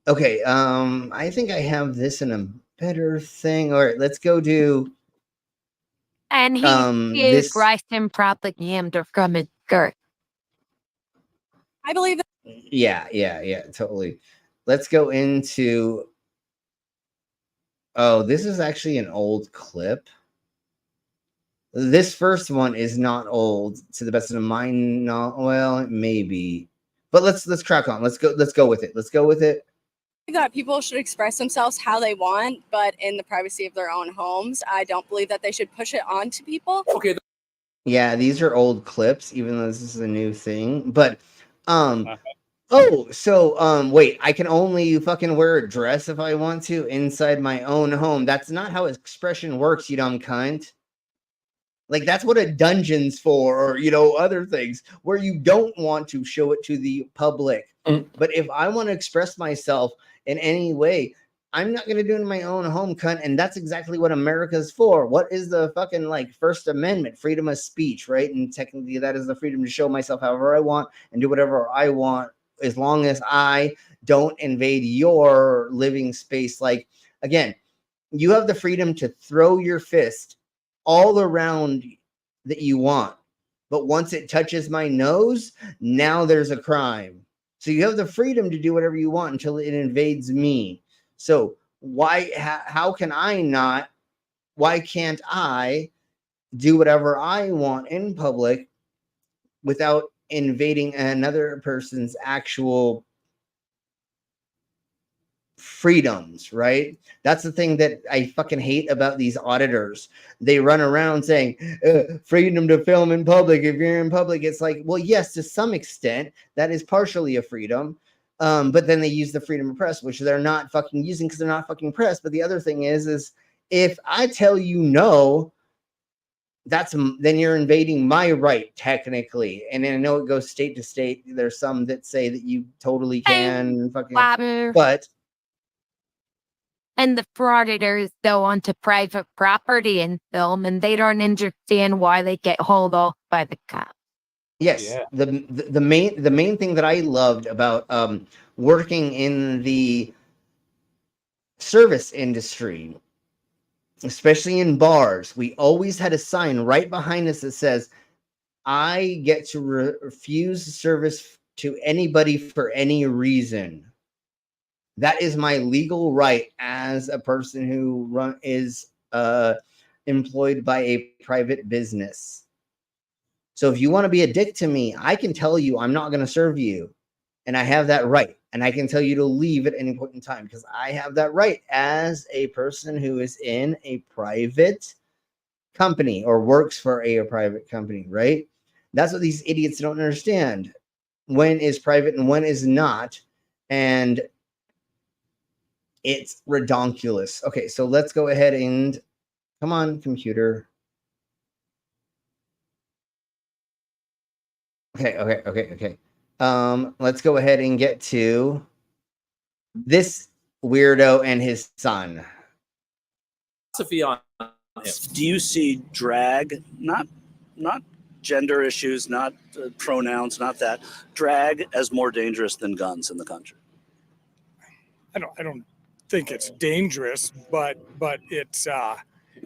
Okay, I think I have this in a better thing. All right, let's go do. And he is Russian propaganda from his skirt. I believe that. Yeah, totally. Let's go into. Oh, this is actually an old clip. This first one is not old, to the best of my knowledge. Well, maybe, but let's crack on. Let's go with it. Let's go with it. That people should express themselves how they want, but in the privacy of their own homes. I don't believe that they should push it on to people. Okay. Yeah, these are old clips, even though this is a new thing. But wait, I can only fucking wear a dress if I want to inside my own home. That's not how expression works, you dumb cunt. Like, that's what a dungeon's for, or, other things where you don't want to show it to the public. But if I want to express myself in any way, I'm not going to do it in my own home, cunt. And that's exactly what America's for. What is the fucking, First Amendment? Freedom of speech, right? And technically that is the freedom to show myself however I want and do whatever I want, as long as I don't invade your living space. Like, again, you have the freedom to throw your fist all around that you want. But once it touches my nose, now there's a crime. So you have the freedom to do whatever you want until it invades me. So how can't I do whatever I want in public without invading another person's actual freedoms, right? That's the thing that I fucking hate about these auditors. They run around saying freedom to film in public. If you're in public, it's like, well, yes, to some extent that is partially a freedom, but then they use the freedom of press, which they're not fucking using because they're not fucking press. But the other thing is if I tell you no, then you're invading my right technically. And I know it goes state to state. There's some that say that you totally can fucking, but. And the frauditors go onto private property and film, and they don't understand why they get hauled off by the cops. Yes, yeah. The main thing that I loved about working in the service industry, especially in bars, we always had a sign right behind us that says, "I get to refuse service to anybody for any reason." That is my legal right as a person who is employed by a private business. So if you want to be a dick to me, I can tell you I'm not going to serve you. And I have that right. And I can tell you to leave at any point in time because I have that right as a person who is in a private company or works for a private company, right? That's what these idiots don't understand. When is private and when is not. And it's redonkulous. Okay, so let's go ahead and come on, computer. Okay. Let's go ahead and get to this weirdo and his son. Philosophy on him. Do you see drag, not gender issues, not pronouns, not that, drag as more dangerous than guns in the country? I don't think it's dangerous, but it's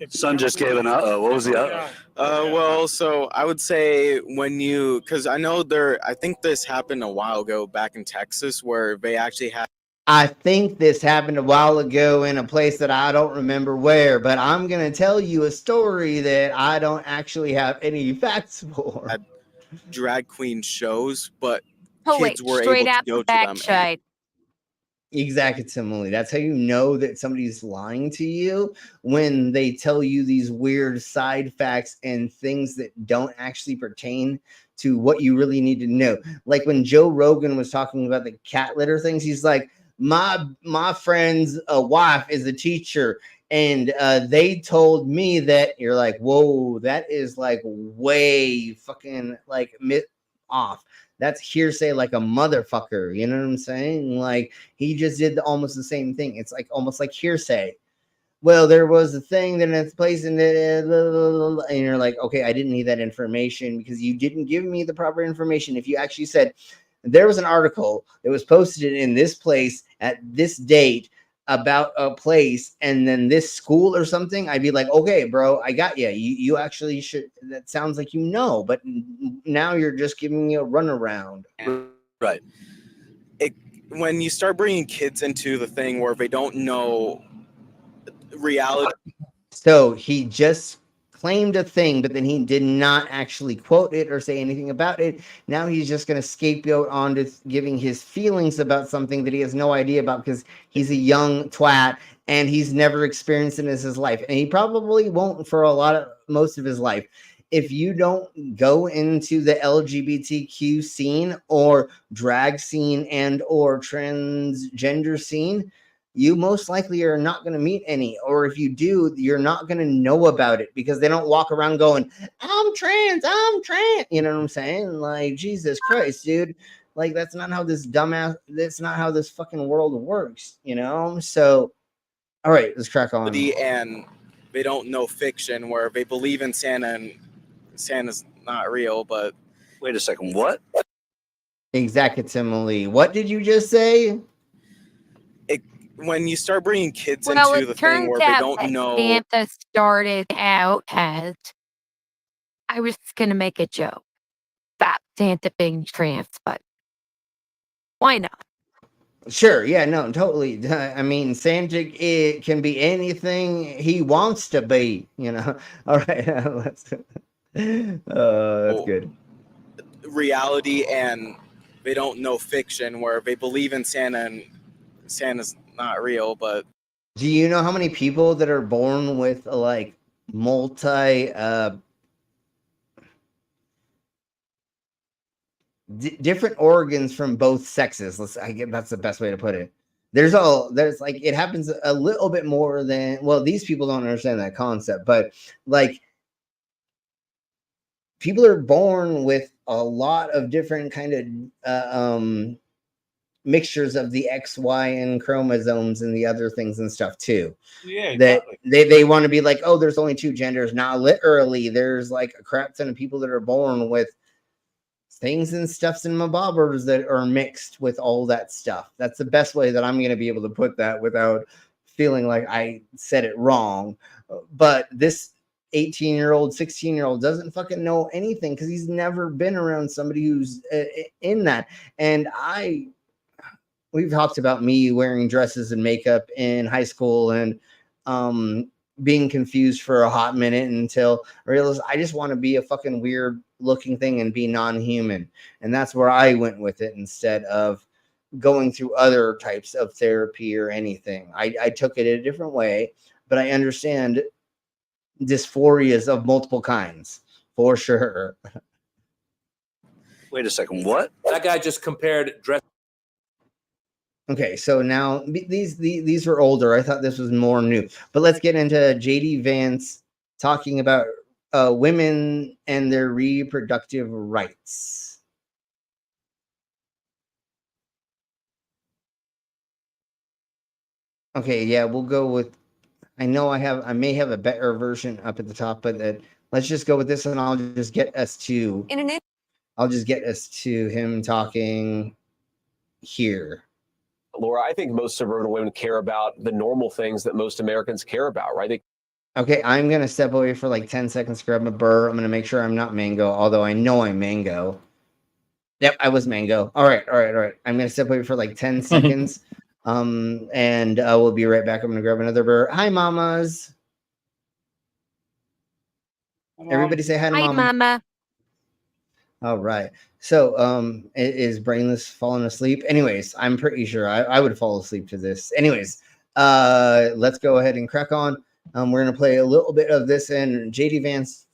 Son just gave an what was the well, so I would say because I know I think this happened a while ago back in Texas where they actually had. I think this happened a while ago in a place that I don't remember where, but I'm going to tell you a story that I don't actually have any facts for. Drag queen shows, but kids were able to go to them. Exactly. That's how you know that somebody's lying to you, when they tell you these weird side facts and things that don't actually pertain to what you really need to know. Like when Joe Rogan was talking about the cat litter things, he's like, my friend's wife is a teacher, and they told me that. You're like, whoa, that is like way fucking like off. That's hearsay like a motherfucker. You know what I'm saying? Like, he just did almost the same thing. It's like almost like hearsay. Well, there was a thing that it's place in it, and you're like, okay, I didn't need that information because you didn't give me the proper information. If you actually said there was an article that was posted in this place at this date about a place and then this school or something, I'd be like, okay, bro, I got you. You actually should. That sounds like you know, but now you're just giving me a runaround. Right. When you start bringing kids into the thing where they don't know reality. So he just claimed a thing, but then he did not actually quote it or say anything about it. Now he's just going to scapegoat onto giving his feelings about something that he has no idea about because he's a young twat and he's never experienced it in his life. And he probably won't for most of his life. If you don't go into the LGBTQ scene or drag scene and or transgender scene, you most likely are not going to meet any. Or if you do, you're not going to know about it because they don't walk around going, I'm trans. You know what I'm saying? Like, Jesus Christ, dude. Like, that's not how this fucking world works, you know? So, all right, let's crack on. And they don't know fiction, where they believe in Santa and Santa's not real. But wait a second, what? Exactly. What did you just say? When you start bringing kids Well, into the thing where they don't know. Santa started out as, I was going to make a joke about Santa being trans, but why not? Sure, yeah, no, totally. I mean, Santa, it can be anything he wants to be, you know. All right, that's good. Reality, and they don't know fiction, where they believe in Santa and Santa's not real. But do you know how many people that are born with like different organs from both sexes? I get that's the best way to put it. There's like, it happens a little bit more than, well, these people don't understand that concept, but like, people are born with a lot of different kind of mixtures of the X, Y, and chromosomes and the other things and stuff too. Yeah, exactly. That they want to be like, oh, there's only two genders. Now, literally, there's like a crap ton of people that are born with things and stuffs and mabobbers that are mixed with all that stuff. That's the best way that I'm going to be able to put that without feeling like I said it wrong. But this 18-year-old, 16-year-old doesn't fucking know anything because he's never been around somebody who's in that. And we've talked about me wearing dresses and makeup in high school and being confused for a hot minute until I realized I just want to be a fucking weird looking thing and be non-human. And that's where I went with it instead of going through other types of therapy or anything. I took it a different way, but I understand dysphorias of multiple kinds for sure. Wait a second, what? That guy just compared dress. Okay, so now these were older. I thought this was more new, but let's get into JD Vance talking about women and their reproductive rights. Okay, yeah, we'll go with. I know I may have a better version up at the top, but let's just go with this, and I'll just get us to. I'll just get us to him talking here. Laura, I think most suburban women care about the normal things that most Americans care about, right? Okay, I'm going to step away for like 10 seconds to grab my burr. I'm going to make sure I'm not mango, although I know I'm mango. Yep, I was mango. All right. I'm going to step away for like 10 seconds. And we'll be right back. I'm going to grab another burr. Hi, mamas. Everybody say hi to Mama. Hi, Mama. All right. So, is Brainless falling asleep? Anyways, I'm pretty sure I would fall asleep to this. Anyways, let's go ahead and crack on. We're gonna play a little bit of this, and JD Vance,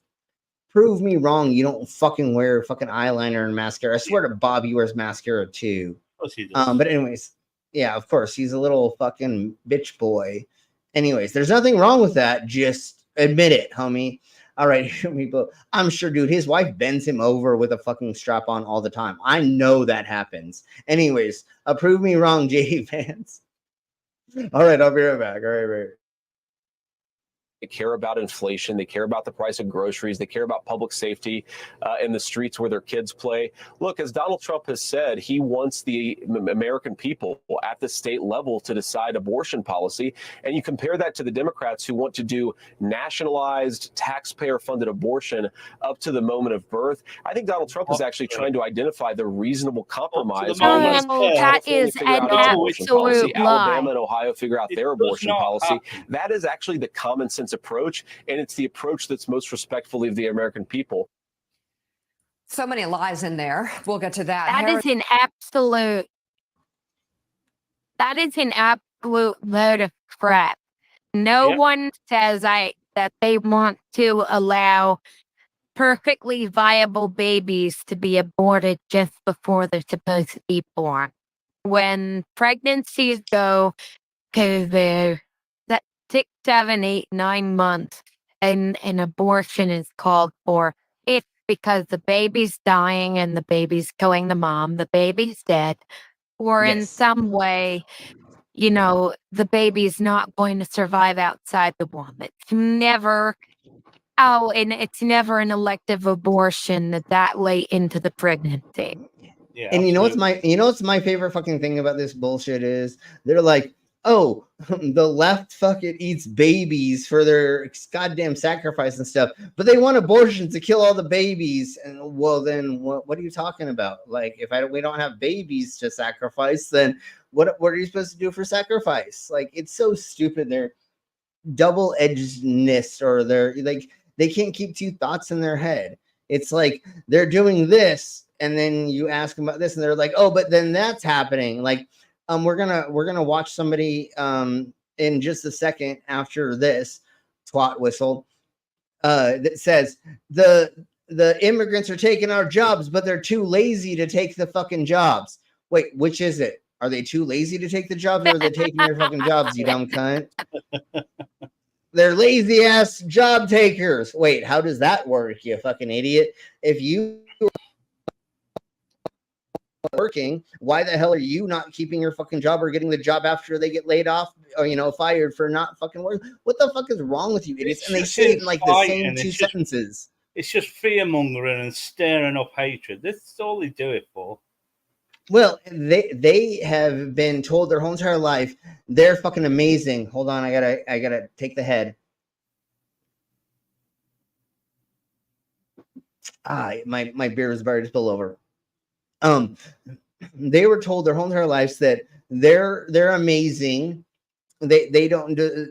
prove me wrong. You don't fucking wear fucking eyeliner and mascara. I swear to Bob, he wears mascara too. Of course he does. But anyways, yeah, of course, he's a little fucking bitch boy. Anyways, there's nothing wrong with that. Just admit it, homie. All right, people. I'm sure, dude, his wife bends him over with a fucking strap on all the time. I know that happens. Anyways, prove me wrong, JD Vance. All right, I'll be right back. All right. They care about inflation. They care about the price of groceries. They care about public safety in the streets where their kids play. Look, as Donald Trump has said, he wants the American people at the state level to decide abortion policy. And you compare that to the Democrats who want to do nationalized, taxpayer-funded abortion up to the moment of birth. I think Donald Trump is actually trying to identify the reasonable compromise. That is an absolute Alabama lie. and Ohio figure out their abortion policy. That is actually the common sense approach, and it's the approach that's most respectful of the American people. So many lies in there. We'll get to that. That is an absolute load of crap. No one says that they want to allow perfectly viable babies to be aborted just before they're supposed to be born. When pregnancies go to their 6, 7, 8, 9 months and an abortion is called for, it's because the baby's dying and the baby's killing the mom, the baby's dead, or in some way, the baby's not going to survive outside the womb. It's never it's never an elective abortion that late into the pregnancy. Yeah, and you know what's my favorite fucking thing about this bullshit is they're like, oh, the left fucking eats babies for their goddamn sacrifice and stuff, but they want abortion to kill all the babies. And well, then what are you talking about? Like, if we don't have babies to sacrifice, then what are you supposed to do for sacrifice? Like, it's so stupid. They're double-edgedness, or they're like, they can't keep two thoughts in their head. It's like they're doing this, and then you ask them about this, and they're like, oh, but then that's happening. Like, we're gonna watch somebody in just a second after this twat whistle that says the immigrants are taking our jobs, but they're too lazy to take the fucking jobs. Wait, which is it? Are they too lazy to take the jobs, or are they taking your fucking jobs, you dumb cunt? They're lazy ass job takers. Wait, how does that work, you fucking idiot? If you working, why the hell are you not keeping your fucking job or getting the job after they get laid off or fired for not fucking working? What the fuck is wrong with you idiots? And they say it in like the same two sentences. It's just fear mongering and stirring up hatred. That's all they do it for. Well, they have been told their whole entire life they're fucking amazing. Hold on, I gotta take the head. My beer is about to spill over. They were told their whole entire lives that they're amazing. They don't do,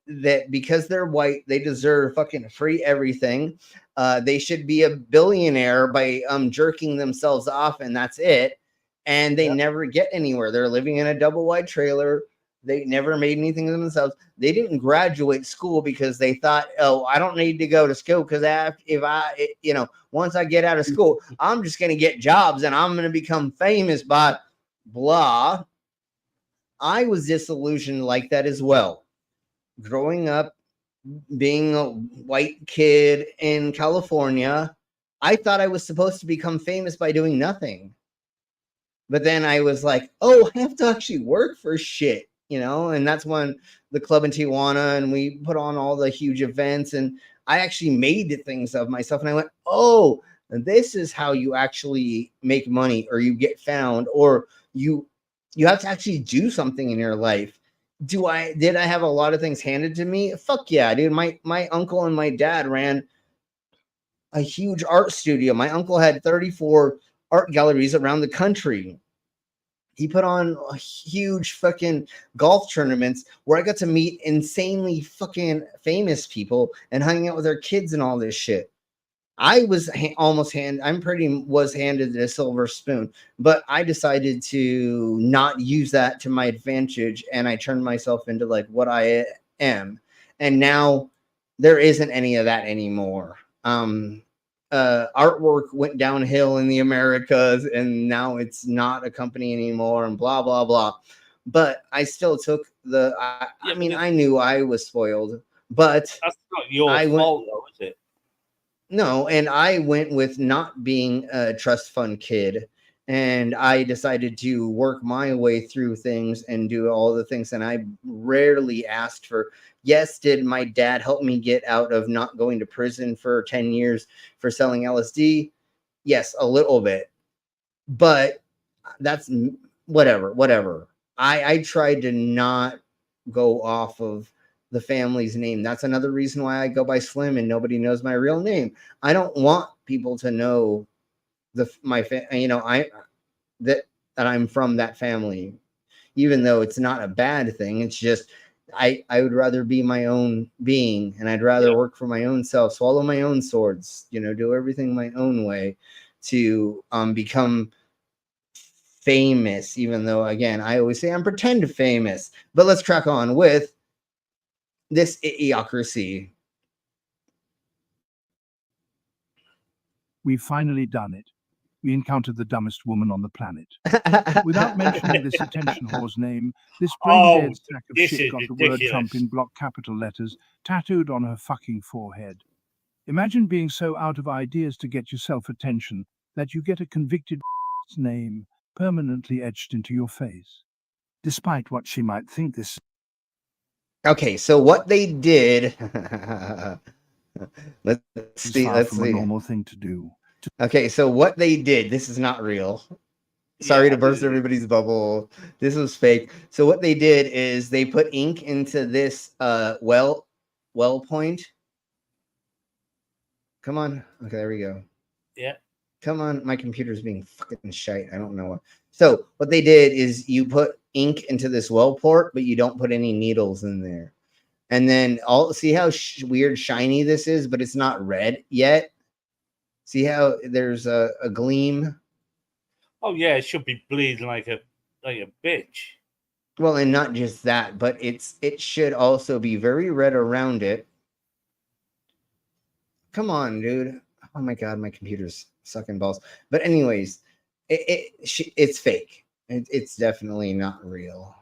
that because they're white, they deserve fucking free everything. They should be a billionaire by jerking themselves off, and that's it. And they never get anywhere. They're living in a double wide trailer. They never made anything of themselves. They didn't graduate school because they thought, oh, I don't need to go to school because once I get out of school, I'm just going to get jobs and I'm going to become famous by blah. I was disillusioned like that as well. Growing up, being a white kid in California, I thought I was supposed to become famous by doing nothing. But then I was like, oh, I have to actually work for shit, and that's when the club in Tijuana, and we put on all the huge events, and I actually made things of myself. And I went, oh, this is how you actually make money, or you get found, or you have to actually do something in your life. Did I have a lot of things handed to me? Fuck yeah, dude. My uncle and my dad ran a huge art studio. My uncle had 34 art galleries around the country. He put on huge fucking golf tournaments where I got to meet insanely fucking famous people and hanging out with their kids and all this shit. I was was handed a silver spoon, but I decided to not use that to my advantage, and I turned myself into like what I am. And now there isn't any of that anymore. Artwork went downhill in the Americas, and now it's not a company anymore, and blah blah blah. But I still took the. I mean, I knew I was spoiled, but that's not your fault, though, is it? No, and I went with not being a trust fund kid, and I decided to work my way through things and do all the things. And I rarely asked for. Yes, did my dad help me get out of not going to prison for 10 years for selling LSD? Yes, a little bit, but that's whatever. I tried to not go off of the family's name. That's another reason why I go by Slim and nobody knows my real name. I don't want people to know that I'm from that family, even though it's not a bad thing. It's just I would rather be my own being, and I'd rather work for my own self, swallow my own swords, do everything my own way to become famous, even though, again, I always say I'm pretend famous. But let's crack on with this idiocracy. We've finally done it. We encountered the dumbest woman on the planet. Without mentioning this attention whore's name, this brain-dead sack of shit got the word Trump in block capital letters tattooed on her fucking forehead. Imagine being so out of ideas to get yourself attention that you get a convicted name permanently etched into your face. Despite what she might think this. Okay, so what they did. Let's see. A normal thing to do. Okay, so what they did. This is not real. Sorry to burst everybody's bubble. This was fake. So what they did is they put ink into this well point. Come on. Okay, there we go. Yeah. Come on, my computer's being fucking shite. I don't know what. So what they did is you put ink into this well port, but you don't put any needles in there. And then see how weird shiny this is, but it's not red yet. See how there's a gleam. Oh yeah, it should be bleeding like a bitch. Well, and not just that, but it should also be very red around it. Come on, dude. Oh my god, my computer's sucking balls. But anyways, it's fake. It's definitely not real.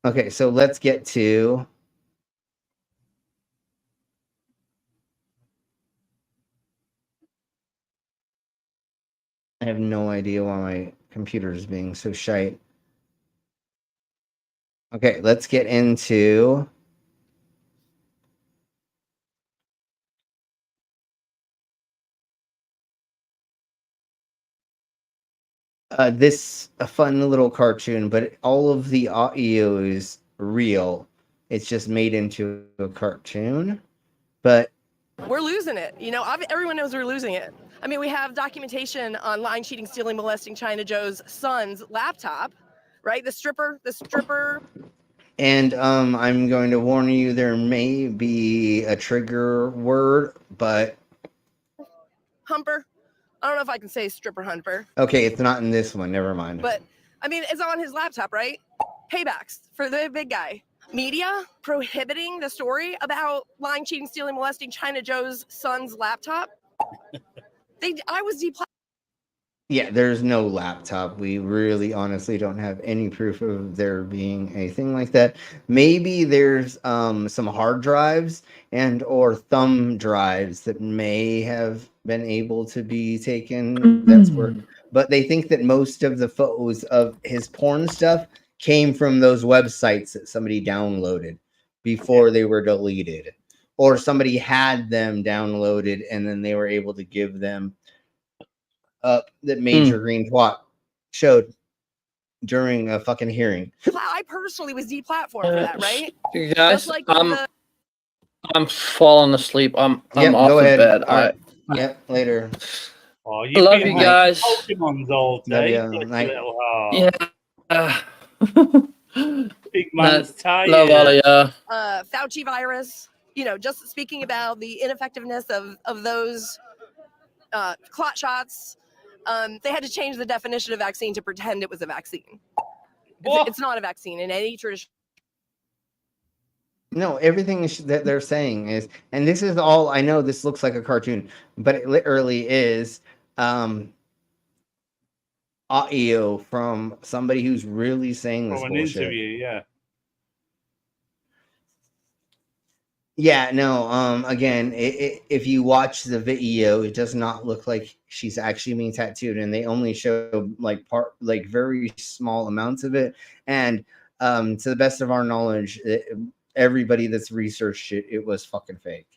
Okay, so let's get to I have no idea why my computer is being so shite. Okay, let's get into this a fun little cartoon, but all of the audio is real. It's just made into a cartoon, but we're losing it. Everyone knows we're losing it. I mean, we have documentation on lying, cheating, stealing, molesting China Joe's son's laptop, right? The stripper. And I'm going to warn you, there may be a trigger word, but humper. I don't know if I can say stripper humper. Okay, it's not in this one. Never mind. But I mean, it's on his laptop, right? Paybacks for the big guy. Media prohibiting the story about lying, cheating, stealing, molesting China Joe's son's laptop. I was deplatformed. Yeah, there's no laptop. We really honestly don't have any proof of there being a thing like that. Maybe there's some hard drives and or thumb drives that may have been able to be taken. That's where, but they think that most of the photos of his porn stuff came from those websites that somebody downloaded before they were deleted, or somebody had them downloaded and then they were able to give them up that Major Green Twat showed during a fucking hearing. I personally was deplatformed for that, right? You guys, like I'm falling asleep. I'm Yep, off go the ahead. bed. All right. Yep, later. Oh, I love you guys. Pokemon's all day. Love ya. Night. Little heart. Yeah. Big man's tired. Love all of y'all. Fauci virus. just speaking about the ineffectiveness of those clot shots. They had to change the definition of vaccine to pretend it was a vaccine. It's not a vaccine in any tradition. No, everything that they're saying is, and this is all, I know this looks like a cartoon, but it literally is audio from somebody who's really saying this From an bullshit. interview, yeah. Yeah, no, again, if you watch the video, it does not look like she's actually being tattooed, and they only show like very small amounts of it. And to the best of our knowledge, everybody that's researched it, it was fucking fake.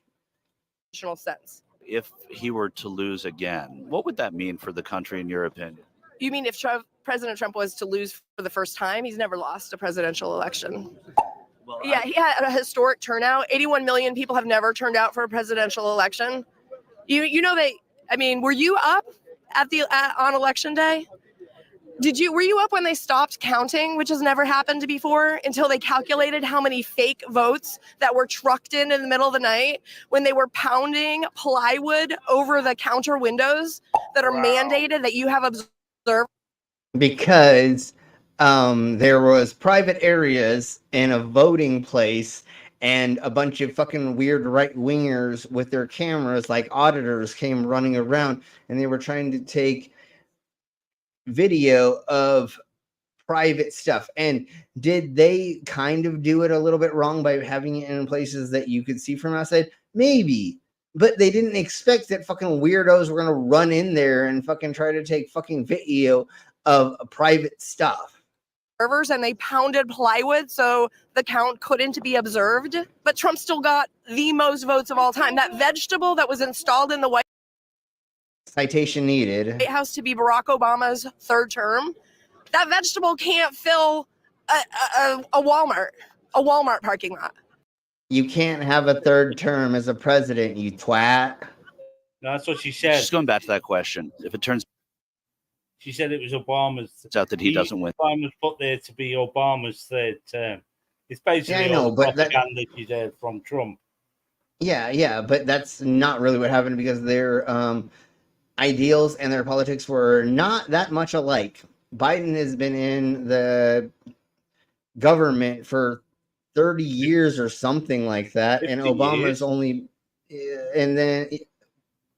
Sense. If he were to lose again, what would that mean for the country, in your opinion? You mean if President Trump was to lose for the first time? He's never lost a presidential election. Well, yeah, he had a historic turnout. 81 million people have never turned out for a presidential election. Were you up on election day? Were you up when they stopped counting, which has never happened before, until they calculated how many fake votes that were trucked in the middle of the night when they were pounding plywood over the counter windows that are mandated that you have observed? Because there was private areas in a voting place, and a bunch of fucking weird right-wingers with their cameras, like auditors, came running around, and they were trying to take video of private stuff. And did they kind of do it a little bit wrong by having it in places that you could see from outside? Maybe. But they didn't expect that fucking weirdos were going to run in there and fucking try to take fucking video of private stuff. And they pounded plywood so the count couldn't be observed. But Trump still got the most votes of all time. That vegetable that was installed in the White Citation needed. House to be Barack Obama's third term, that vegetable can't fill a Walmart parking lot. You can't have a third term as a president, you twat. No, that's what she said. Just going back to that question, if it turns, she said it was Obama's. It's out that he doesn't win. Obama's put there to be Obama's third term. It's basically all the propaganda she's heard from Trump. Yeah, but that's not really what happened, because their ideals and their politics were not that much alike. Biden has been in the government for 30 years or something like that, and Obama's only, and then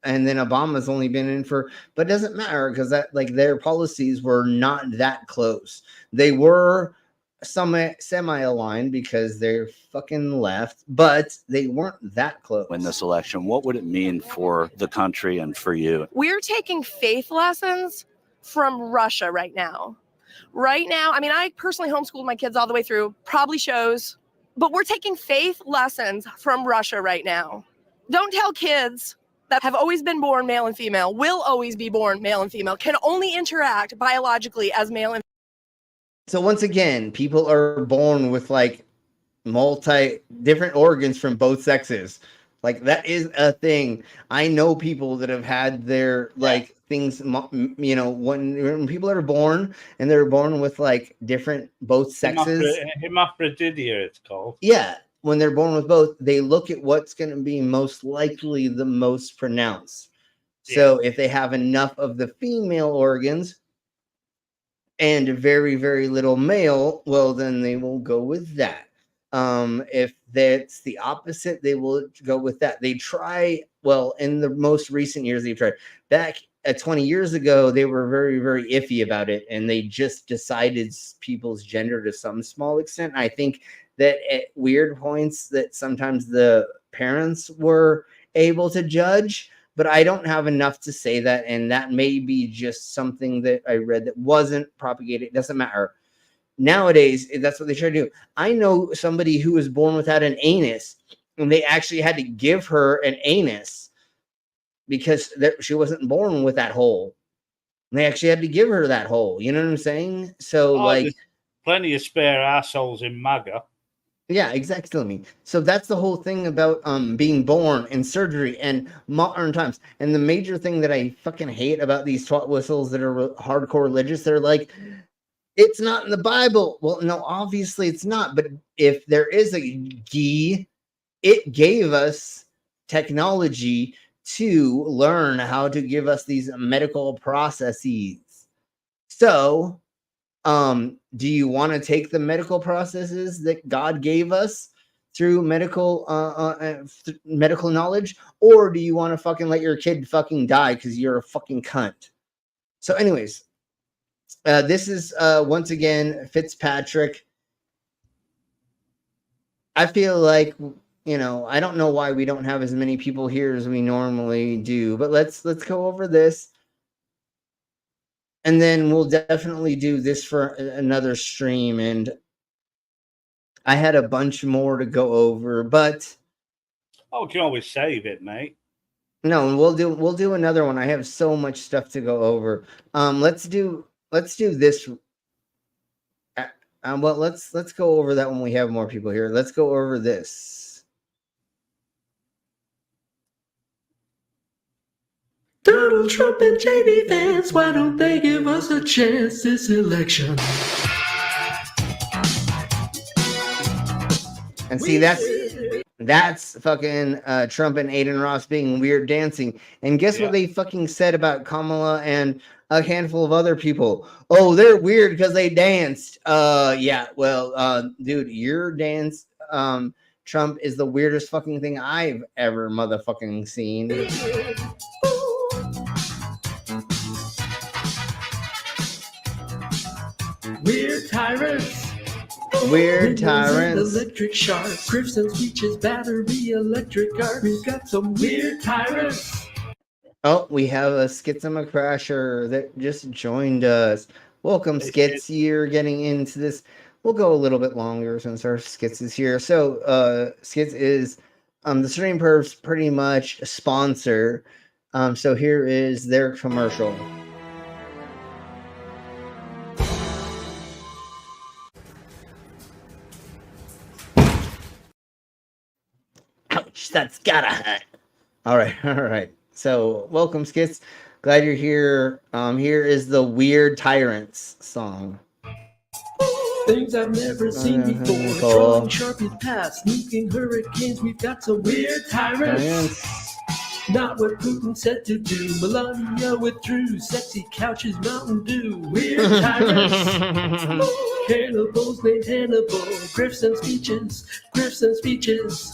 Obama's only been in for, but it doesn't matter, because that, like, their policies were not that close. They were semi-aligned because they're fucking left, but they weren't that close. Win this election, what would it mean for the country and for you? We're taking faith lessons from Russia right now. I personally homeschooled my kids all the way through, probably shows, but we're taking faith lessons from Russia right now. Don't tell kids that have always been born male and female, will always be born male and female, can only interact biologically as male and female. So once again, people are born with like different organs from both sexes. Like, that is a thing. I know people that have had their things, when people are born and they're born with like different both sexes. Hermaphrodidia, it's called. Yeah. When they're born with both, they look at what's going to be most likely the most pronounced. So if they have enough of the female organs and very, very little male, well, then they will go with that. If that's the opposite, they will go with that. They try, in the most recent years, they've tried. Back 20 years ago, they were very, very iffy about it, and they just decided people's gender to some small extent. I think that at weird points that sometimes the parents were able to judge, but I don't have enough to say that, and that may be just something that I read that wasn't propagated. It doesn't matter. Nowadays, that's what they try to do. I know somebody who was born without an anus, and they actually had to give her an anus because she wasn't born with that hole. And they actually had to give her that hole. You know what I'm saying? So, there's plenty of spare assholes in MAGA. Yeah, exactly. So that's the whole thing about being born and surgery and modern times. And the major thing that I fucking hate about these twat whistles that are hardcore religious, they're like, it's not in the Bible. Well, no, obviously it's not. But if there is a G it gave us technology to learn how to give us these medical processes. So, do you want to take the medical processes that God gave us through medical medical knowledge, or do you want to fucking let your kid fucking die because you're a fucking cunt? So, anyways, this is once again Fitzpatrick. I feel like, you know, I don't know why we don't have as many people here as we normally do, but let's go over this. And then we'll definitely do this for another stream. And I had a bunch more to go over, but we can always save it, mate. no, we'll do another one. I have so much stuff to go over. Let's do this. Well, let's go over that when we have more people here. Let's go over this. Donald Trump and JD Vance, why don't they give us a chance this election? And see, that's fucking Trump and Aiden Ross being weird dancing. And guess what they fucking said about Kamala and a handful of other people? Oh, they're weird because they danced. Yeah, well, dude, your dance, Trump, is the weirdest fucking thing I've ever motherfucking seen. Weird tyrants. Weird tyrants. Electric sharks. Griffs and speeches, battery, electric art. We've got some weird tyrants. Oh, we have a Skitsma Crasher that just joined us. Welcome, Skits. You're getting into this. We'll go a little bit longer since our Skits is here. So, Skits is the Stream Pervs pretty much a sponsor. So here is their commercial. Ouch, that's gotta hurt. All right. So, welcome, Skits. Glad you're here. Here is the Weird Tyrants song. Things I've never seen before. Throwing Sharpies past, nuking hurricanes. We've got some weird tyrants. Not what Putin said to do. Melania withdrew. Sexy couches, Mountain Dew. Weird tyrants. Cannibals named Hannibal. Griffs and speeches. Griffs and speeches.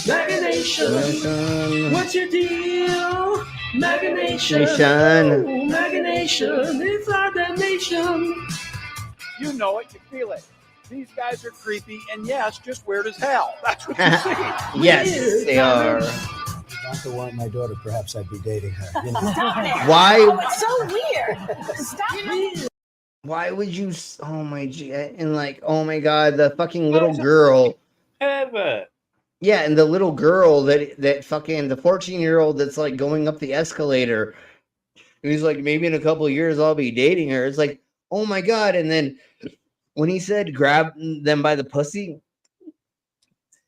MAGA Nation. What's your deal? MAGA Nation. Oh, MAGA Nation. It's our damnation. You know it, you feel it. These guys are creepy and yes, just weird as hell. That's what you see. Yes, they are. Not the one, my daughter, perhaps I'd be dating her. You know? Stop it. Why? Oh, it's so weird. Stop it. Why would you? Oh my G! And like, oh my God, the fucking little girl. Ever. Yeah, and the little girl that fucking the 14-year-old that's like going up the escalator. He's like, maybe in a couple of years I'll be dating her. It's like, oh my God! And then when he said grab them by the pussy,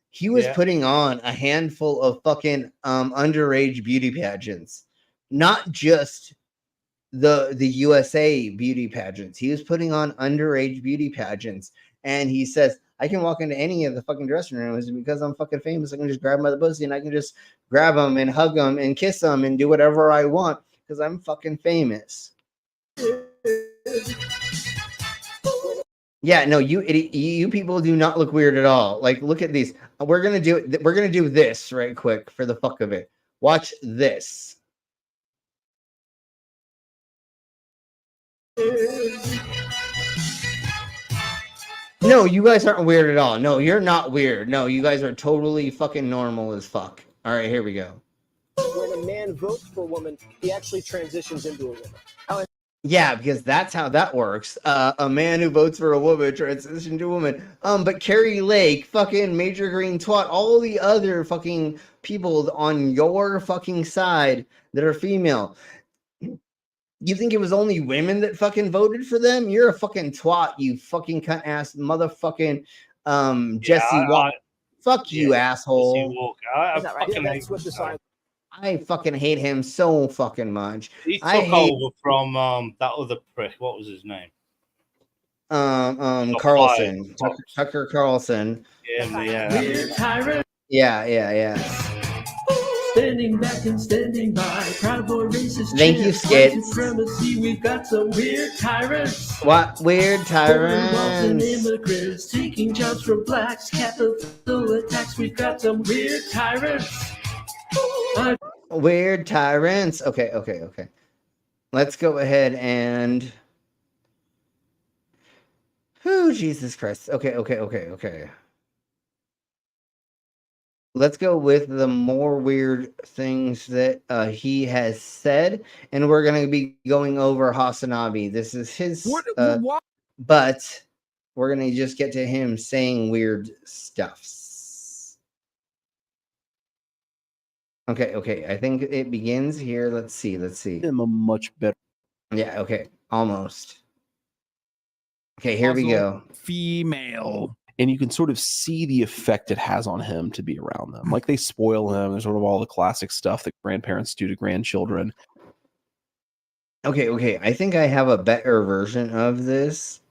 he was putting on a handful of fucking underage beauty pageants, not just the USA beauty pageants. He was putting on underage beauty pageants, and he says, I can walk into any of the fucking dressing rooms, and because I'm fucking famous, I can just grab him by the pussy and I can just grab him and hug him and kiss him and do whatever I want because I'm fucking famous. Yeah, no, you people do not look weird at all. Like, look at these. We're gonna do this right quick for the fuck of it. Watch this. No, you guys aren't weird at all. No, you're not weird. No, you guys are totally fucking normal as fuck. All right, here we go. When a man votes for a woman, he actually transitions into a woman. Yeah, because that's how that works. A man who votes for a woman transitions to a woman. But Carrie Lake, fucking Major Green Twat, all the other fucking people on your fucking side that are female. You think it was only women that fucking voted for them? You're a fucking twat, you fucking cunt ass motherfucking Jesse Walker. Fuck you, asshole. I fucking hate him so fucking much. He took over from that other prick. What was his name? Carlson. Tucker Carlson. Yeah. Yeah. Standing back and standing by, Proud Boy racist. Thank you, chants, white Skits. supremacy. We've got some weird tyrants. What weird Foreign wealth and tyrants? immigrants taking jobs from blacks. Capital attacks. We've got some weird tyrants. Weird tyrants. Okay. Let's go ahead and. Oh, Jesus Christ. Okay. Let's go with the more weird things that he has said, and we're going to be going over Hasanabi. This is his, but we're going to just get to him saying weird stuffs. Okay. I think it begins here. Let's see. I'm a much better. Yeah. Okay. Almost. Okay. Here we go. Female. And you can sort of see the effect it has on him to be around them. Like they spoil him. There's sort of all the classic stuff that grandparents do to grandchildren. Okay. I think I have a better version of this.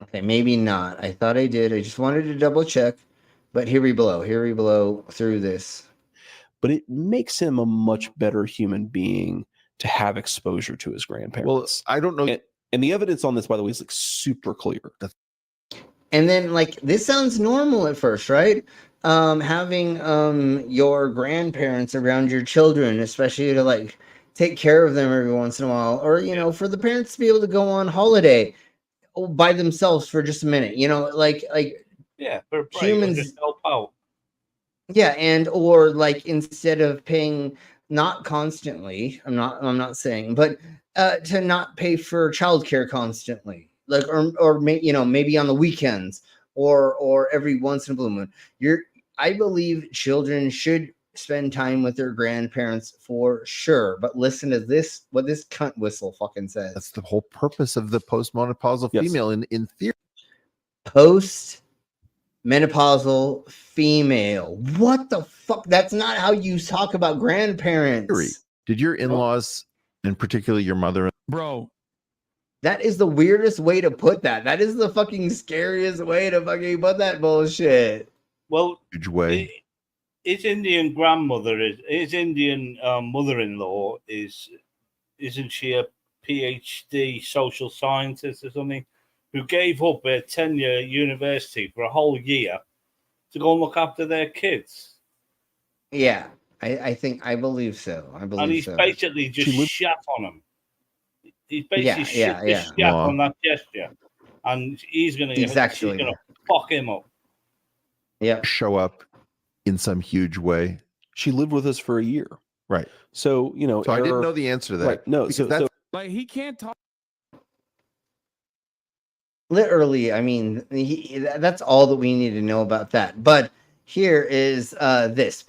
Okay, maybe not. I thought I did. I just wanted to double check. But here we blow through this. But it makes him a much better human being to have exposure to his grandparents. Well, I don't know. And the evidence on this, by the way, is like super clear. And then like this sounds normal at first, right? Having your grandparents around your children, especially to like take care of them every once in a while, or for the parents to be able to go on holiday by themselves for just a minute, like Yeah, for humans just help out. Yeah, and or like instead of paying not constantly, I'm not saying, but to not pay for childcare constantly, like or maybe on the weekends or every once in a blue moon. I believe children should spend time with their grandparents for sure. But listen to this, what this cunt whistle fucking says. That's the whole purpose of the postmenopausal female in theory. Menopausal female. What the fuck? That's not how you talk about grandparents. Did your in-laws, and particularly your mother, Bro, that is the weirdest way to put that. That is the fucking scariest way to fucking put that bullshit. Well, huge way. His Indian mother-in-law isn't she a PhD social scientist or something, who gave up her tenure at university for a whole year to go and look after their kids. Yeah, I believe so. And he's basically just shat on them. He's basically shat on that gesture. And he's going to fuck him up. Yeah. Show up in some huge way. She lived with us for a year. Right. So, So I didn't know the answer to that. Right. No, because like he can't talk. Literally, I mean, that's all that we need to know about that. But here is this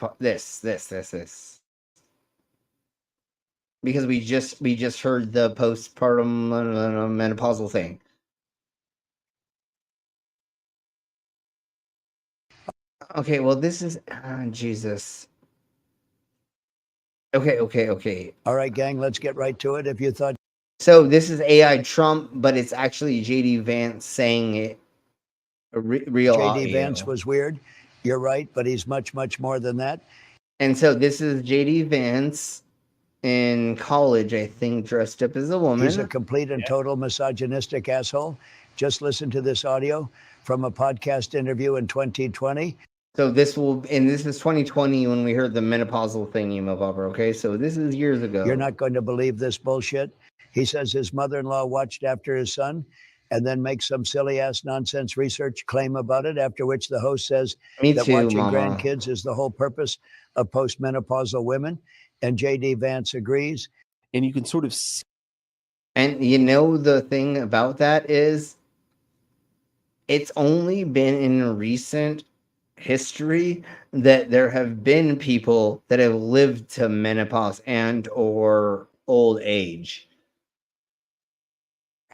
because we just heard the postpartum menopausal thing. Okay, well, this is Jesus. Okay. All right, gang, let's get right to it. If you thought so, this is AI Trump, but it's actually JD Vance saying it. Real JD audio. Vance was weird. You're right, but he's much more than that. And so this is JD Vance in college, I think, dressed up as a woman. He's a complete and total misogynistic asshole. Just listen to this audio from a podcast interview in 2020. So this is 2020 when we heard the menopausal thing, Bobber. Okay, so this is years ago. You're not going to believe this bullshit. He says his mother-in-law watched after his son and then makes some silly-ass nonsense research claim about it, after which the host says that watching grandkids is the whole purpose of postmenopausal women. And JD Vance agrees. And you can sort of see. And the thing about that is it's only been in recent history that there have been people that have lived to menopause and or old age.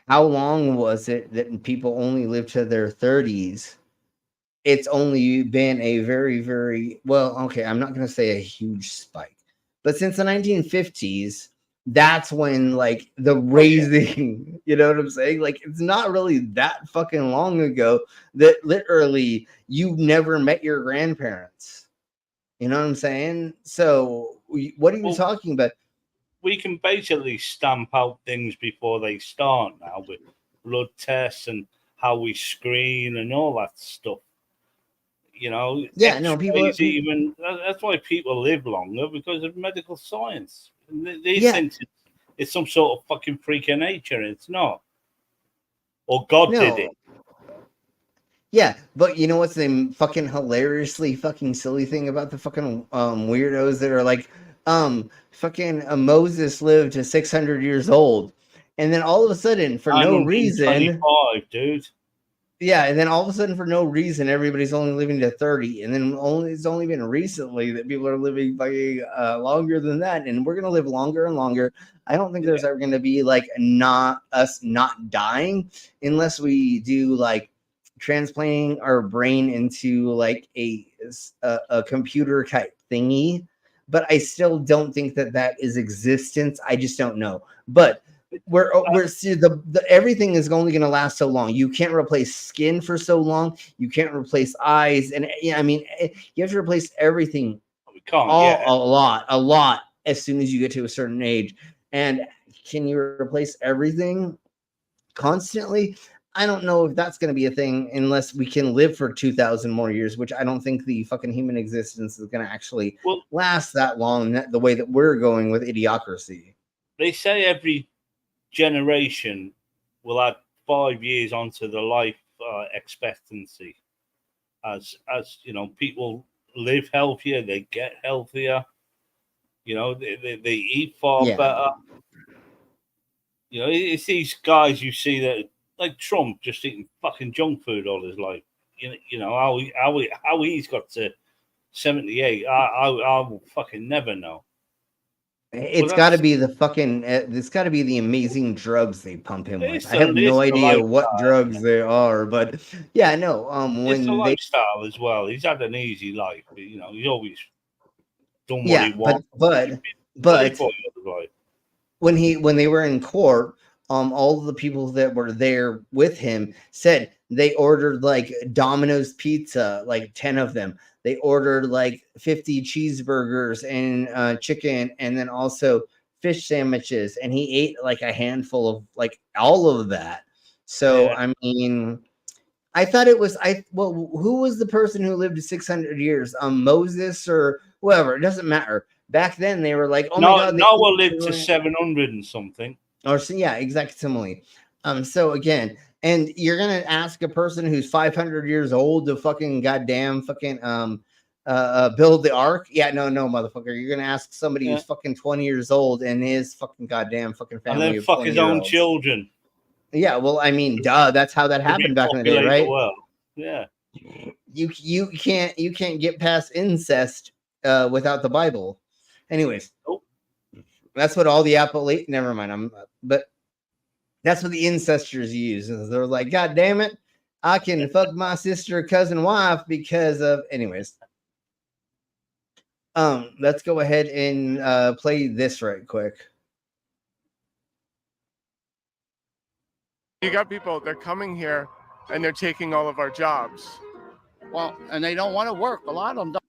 How long was it that people only lived to their 30s? It's only been a very, very, well, okay, I'm not going to say a huge spike. But since the 1950s, that's when like the raising, you know what I'm saying? Like it's not really that fucking long ago that literally you never met your grandparents. You know what I'm saying? So what are you talking about? We can basically stamp out things before they start now with blood tests and how we screen and all that stuff. You know, yeah, no, people even that's why people live longer, because of medical science. They think it's some sort of fucking freak of nature. It's not. Or God did it. Yeah, but you know what's the fucking hilariously fucking silly thing about the fucking weirdos that are like, fucking Moses lived to 600 years old, and then all of a sudden, for no reason, 25, dude. Yeah, and then all of a sudden, for no reason, everybody's only living to 30, and then it's only been recently that people are living fucking longer than that, and we're gonna live longer and longer. I don't think there's ever gonna be like not dying unless we do like transplanting our brain into like a computer type thingy. But I still don't think that is existence. I just don't know. But we're see the everything is only going to last so long. You can't replace skin for so long. You can't replace eyes, and I mean you have to replace everything. We can't. A lot as soon as you get to a certain age. And can you replace everything constantly? I don't know if that's going to be a thing unless we can live for 2,000 more years, which I don't think the fucking human existence is going to actually last that long. The way that we're going with idiocracy. They say every generation will add 5 years onto the life expectancy. As you know, people live healthier, they get healthier. You know, they eat far better. You know, it's these guys you see that, like Trump, just eating fucking junk food all his life. You know how he's got to 78. I will fucking never know. It's got to be the fucking. It's got to be the amazing drugs they pump him with. I have no idea what drugs they are, but yeah, no. When it's a lifestyle as well. He's had an easy life. You know, he's always done what he wants. But when they were in court, all of the people that were there with him said they ordered like Domino's pizza, like 10 of them. They ordered like 50 cheeseburgers and chicken, and then also fish sandwiches. And he ate like a handful of like all of that. So I mean, I thought it was who was the person who lived to 600 years? Moses or whoever. It doesn't matter. Back then they were like, oh my God, Noah lived to 700 and something. Or yeah, exactly similarly. So again, and you're gonna ask a person who's 500 years old to fucking goddamn fucking build the ark? Yeah, no, motherfucker. You're gonna ask somebody who's fucking 20 years old and his fucking goddamn fucking family. And then fuck his own children. Yeah, well, I mean, duh, that's how that happened back in the day, right? Well, yeah. You can't get past incest without the Bible. Anyways, that's what all the appellate. Never mind. But that's what the ancestors use. They're like, God damn it, I can fuck my sister, cousin, wife because of. Anyways, let's go ahead and play this right quick. You got people, they're coming here and they're taking all of our jobs. Well, and they don't want to work. A lot of them don't.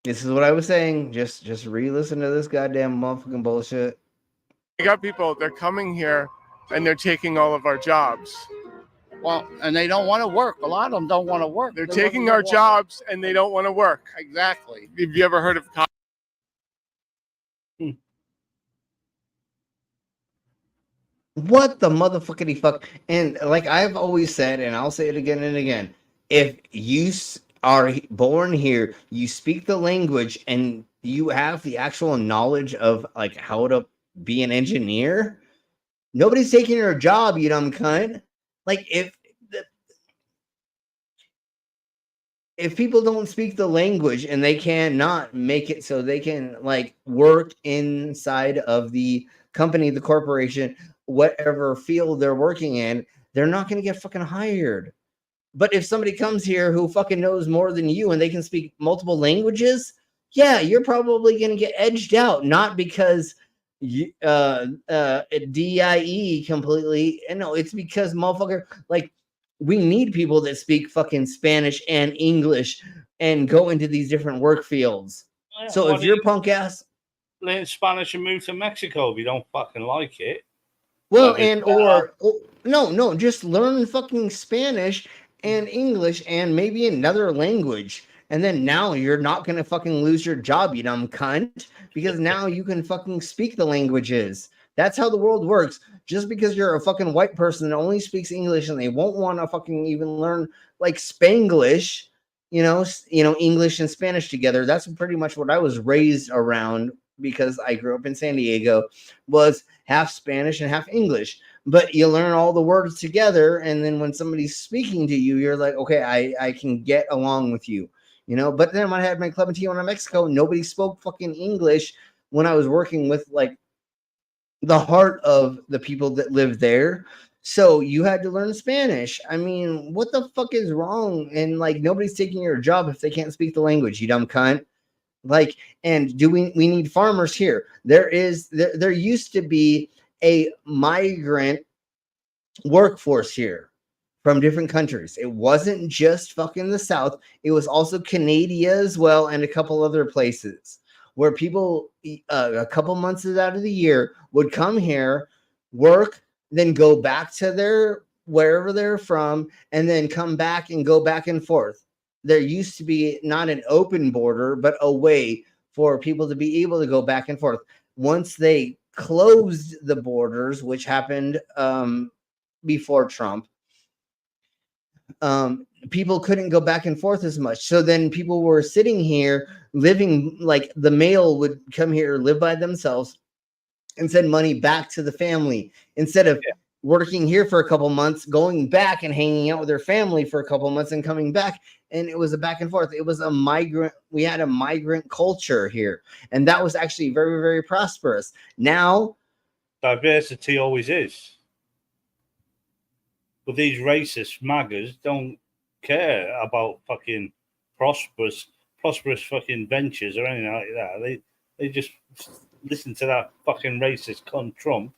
This is what I was saying. Just re-listen to this goddamn motherfucking bullshit. You got people, they're coming here and they're taking all of our jobs. Well, and they don't want to work. A lot of them don't want to work. They're taking our jobs and they don't want to work. Exactly. Have you ever heard of What the motherfuckity fuck? And like I've always said, and I'll say it again and again, if you are born here, you speak the language, and you have the actual knowledge of like how to be an engineer, nobody's taking your job, you dumb cunt. Like if people don't speak the language and they cannot make it so they can like work inside of the company, the corporation, whatever field they're working in, they're not going to get fucking hired. But if somebody comes here who fucking knows more than you and they can speak multiple languages, yeah, you're probably going to get edged out, not because DIE completely. No, it's because motherfucker, like, we need people that speak fucking Spanish and English and go into these different work fields. Yeah, So if you're punk ass, learn Spanish and move to Mexico if you don't fucking like it. well, and or no, just learn fucking Spanish and English and maybe another language. And then now you're not gonna fucking lose your job, you dumb cunt, because now you can fucking speak the languages. That's how the world works. Just because you're a fucking white person that only speaks English and they won't want to fucking even learn like Spanglish, English and Spanish together. That's pretty much what I was raised around because I grew up in San Diego, was half Spanish and half English. But you learn all the words together, and then when somebody's speaking to you, you're like, okay, I can get along with you. But then when I had my club in Tijuana, Mexico, nobody spoke fucking English when I was working with like the heart of the people that lived there. So you had to learn Spanish. I mean, what the fuck is wrong? And like, nobody's taking your job if they can't speak the language, you dumb cunt. Like, and we need farmers here? There used to be a migrant workforce here from different countries. It wasn't just fucking the South. It was also Canada as well, and a couple other places where people a couple months out of the year would come here, work, then go back to their wherever they're from, and then come back and go back and forth. There used to be not an open border, but a way for people to be able to go back and forth. Once they closed the borders, which happened before Trump, people couldn't go back and forth as much. So then people were sitting here living, like the male would come here, live by themselves, and send money back to the family instead of working here for a couple months, going back and hanging out with their family for a couple months and coming back. And it was a back and forth. It was a migrant. We had a migrant culture here, and that was actually very, very prosperous. Now, diversity always is. But these racist MAGAs don't care about fucking prosperous fucking ventures or anything like that. They just listen to that fucking racist cunt Trump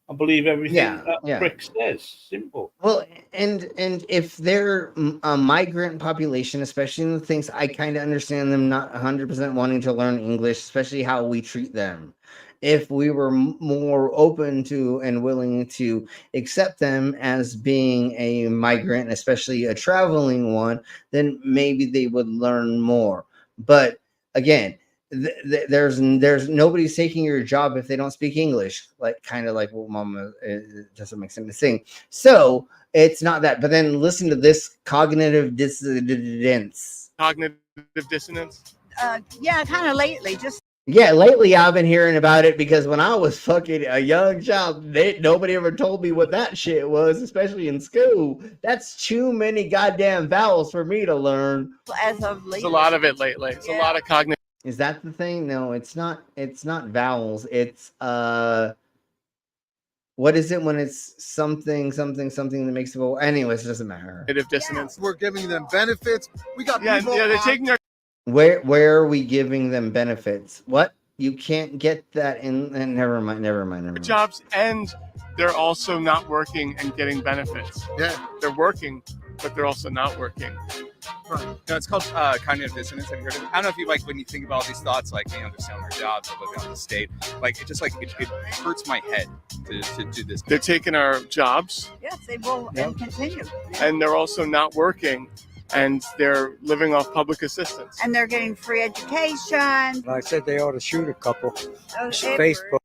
and believe everything that prick says. Simple. Well, and if they're a migrant population, especially in the things, I kind of understand them not 100% wanting to learn English, especially how we treat them. If we were more open to and willing to accept them as being a migrant, especially a traveling one, then maybe they would learn more. But again, there's nobody's taking your job if they don't speak English, like kind of like what Mama doesn't make sense to sing. So it's not that. But then listen to this cognitive dissonance. Cognitive dissonance? Yeah, kind of lately. Yeah, lately I've been hearing about it because when I was fucking a young child, nobody ever told me what that shit was, especially in school. That's too many goddamn vowels for me to learn. As of lately. It's a lot of it lately. It's a lot of cognitive. Is that the thing? No, it's not. It's not vowels. It's what is it when it's something that makes it? Anyways, it doesn't matter. Cognitive dissonance. We're giving them benefits. We got people. Yeah, they're taking their. Where are we giving them benefits? What? You can't get that in. And never mind. Jobs, and they're also not working and getting benefits. Yeah, they're working, but they're also not working. Right. No, it's called cognitive dissonance. Have you heard of it? I don't know if you like when you think about all these thoughts, like they're selling their jobs or living on the state. Like it just like it hurts my head to do this. They're taking our jobs. Yes, they will and continue. And they're also not working, and they're living off public assistance. And they're getting free education. I said they ought to shoot a couple. Facebook.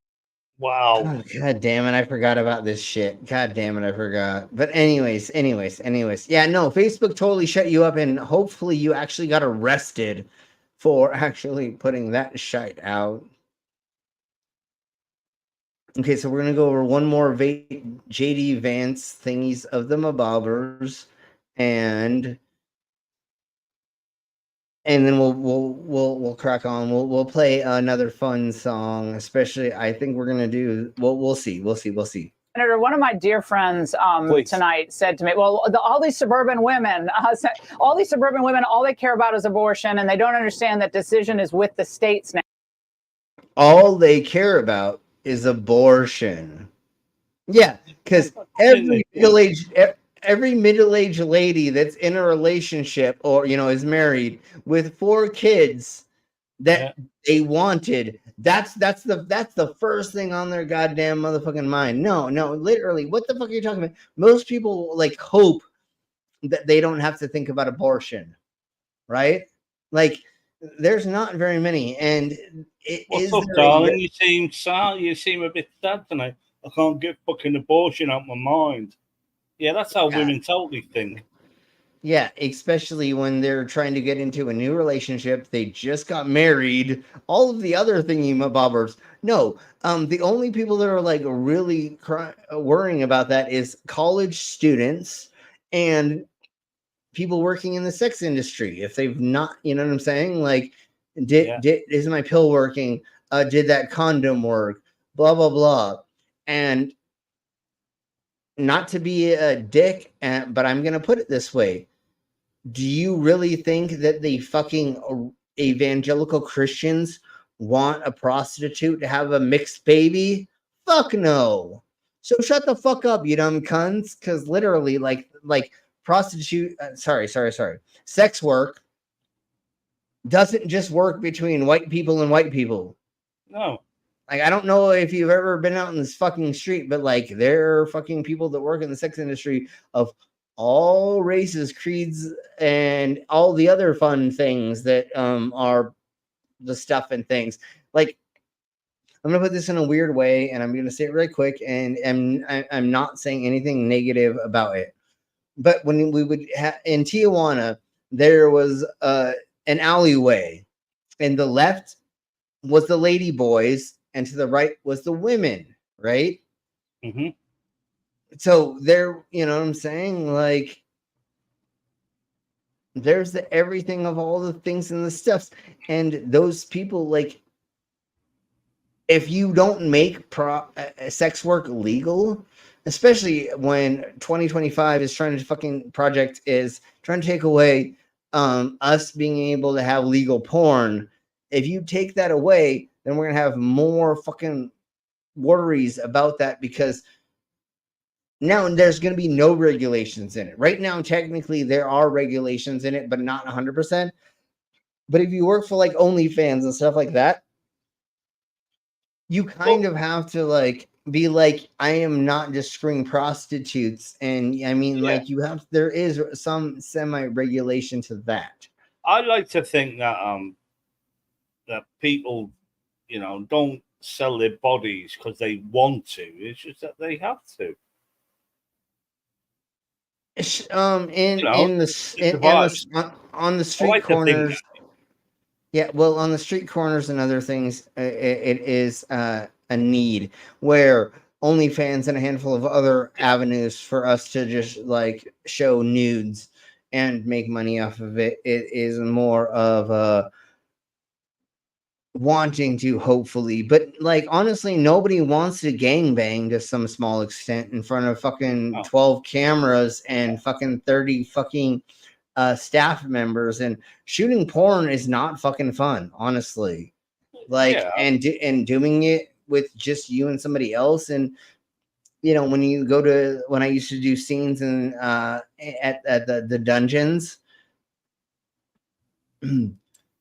Wow. Oh, God damn it. I forgot about this shit. God damn it. I forgot. But anyways. Yeah, no, Facebook totally shut you up, and hopefully you actually got arrested for actually putting that shit out. Okay, so we're going to go over one more JD Vance thingies of the Mabobbers, and then we'll crack on. We'll play another fun song. Especially, I think we're gonna do. We'll see. Senator, one of my dear friends tonight said to me, well, all these suburban women, all they care about is abortion, and they don't understand that decision is with the states now. All they care about is abortion. Yeah, because every middle-aged lady that's in a relationship or, is married with 4 kids that they wanted, that's the first thing on their goddamn motherfucking mind. No, literally, what the fuck are you talking about? Most people hope that they don't have to think about abortion, right? There's not very many, and What's up, darling? You seem sad. You seem a bit sad tonight. I can't get fucking abortion out my mind. Yeah, that's how women totally think. Yeah, especially when they're trying to get into a new relationship. They just got married. All of the other thingy-mabobbers. No, the only people that are really worrying about that is college students and people working in the sex industry. If they've not, you know what I'm saying? Is my pill working? Did that condom work? Blah, blah, blah. And not to be a dick, but I'm going to put it this way. Do you really think that the fucking evangelical Christians want a prostitute to have a mixed baby? Fuck no. So shut the fuck up, you dumb cunts. Because literally, sex work doesn't just work between white people and white people. No. I don't know if you've ever been out in this fucking street, but there are fucking people that work in the sex industry of all races, creeds, and all the other fun things that are the stuff and things. I'm gonna put this in a weird way, and I'm gonna say it really quick, and I'm not saying anything negative about it. But when we would in Tijuana, there was an alleyway, and the left was the lady boys, and to the right was the women, right? Mm-hmm. So there, you know what I'm saying? There's the everything of all the things and the stuffs. And those people, if you don't make sex work legal, especially when 2025 is trying to take away us being able to have legal porn. If you take that away, then we're going to have more fucking worries about that, because now there's going to be no regulations in it. Right now, technically, there are regulations in it, but not 100%. But if you work for OnlyFans and stuff like that, you kind of have to be I am not just screwing prostitutes. And I mean, there is some semi-regulation to that. I like to think that that people, don't sell their bodies because they want to. It's just that they have to. On the street corners. Yeah, well, on the street corners and other things, it is a need where OnlyFans and a handful of other avenues for us to just show nudes and make money off of it. It is more of a wanting to, hopefully, but honestly, nobody wants to gangbang to some small extent in front of fucking 12 cameras and fucking 30 fucking staff members. And shooting porn is not fucking fun, honestly. And doing it with just you and somebody else. And when I used to do scenes in at the dungeons,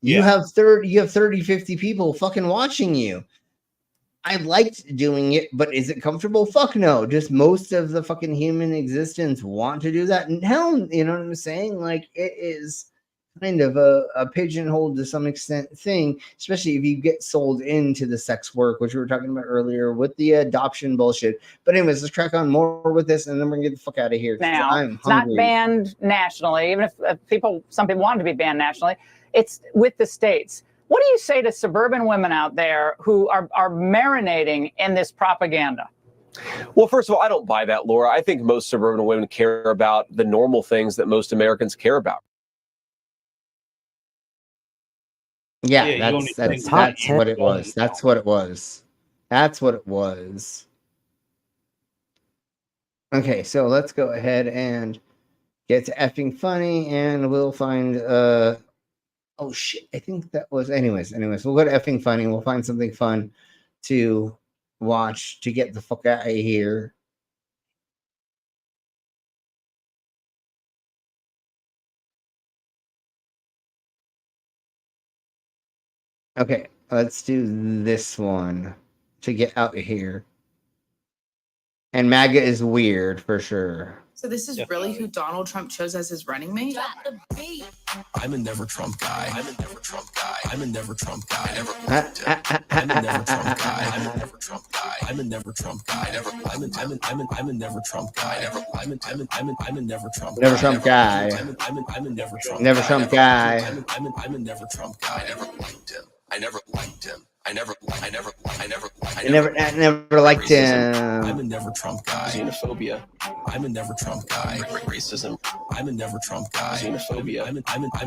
you have 30, 50 people fucking watching you. I liked doing it, but is it comfortable? Fuck no. Just most of the fucking human existence want to do that. And hell, you know what I'm saying? It is kind of a pigeonhole to some extent thing, especially if you get sold into the sex work, which we were talking about earlier with the adoption bullshit. But anyways, let's crack on more with this, and then we're gonna get the fuck out of here. Now, it's not banned nationally, even if some people want it to be banned nationally. It's with the states. What do you say to suburban women out there who are marinating in this propaganda? Well, first of all, I don't buy that, Laura. I think most suburban women care about the normal things that most Americans care about. Yeah, that's what it was. That's what it was. Okay, so let's go ahead and get to effing funny, and we'll find oh shit, I think that was anyways, we'll go to effing funny, we'll find something fun to watch to get the fuck out of here. Okay, let's do this one to get out of here. And MAGA is weird for sure. So this is really who Donald Trump chose as his running mate? I'm a never Trump guy. I'm a never Trump guy. I'm a never Trump guy. I never liked him. I'm a never Trump guy. I'm a never Trump guy. I'm a never Trump guy. I'm a never Trump guy. I'm a never Trump. Never Trump guy. I'm a never Trump. Never Trump guy. I'm a never Trump guy. I never liked him. I never liked him. I never liked him. I'm a never Trump guy. Xenophobia. I'm a never Trump guy. Racism. I'm a never Trump guy. Xenophobia. I'm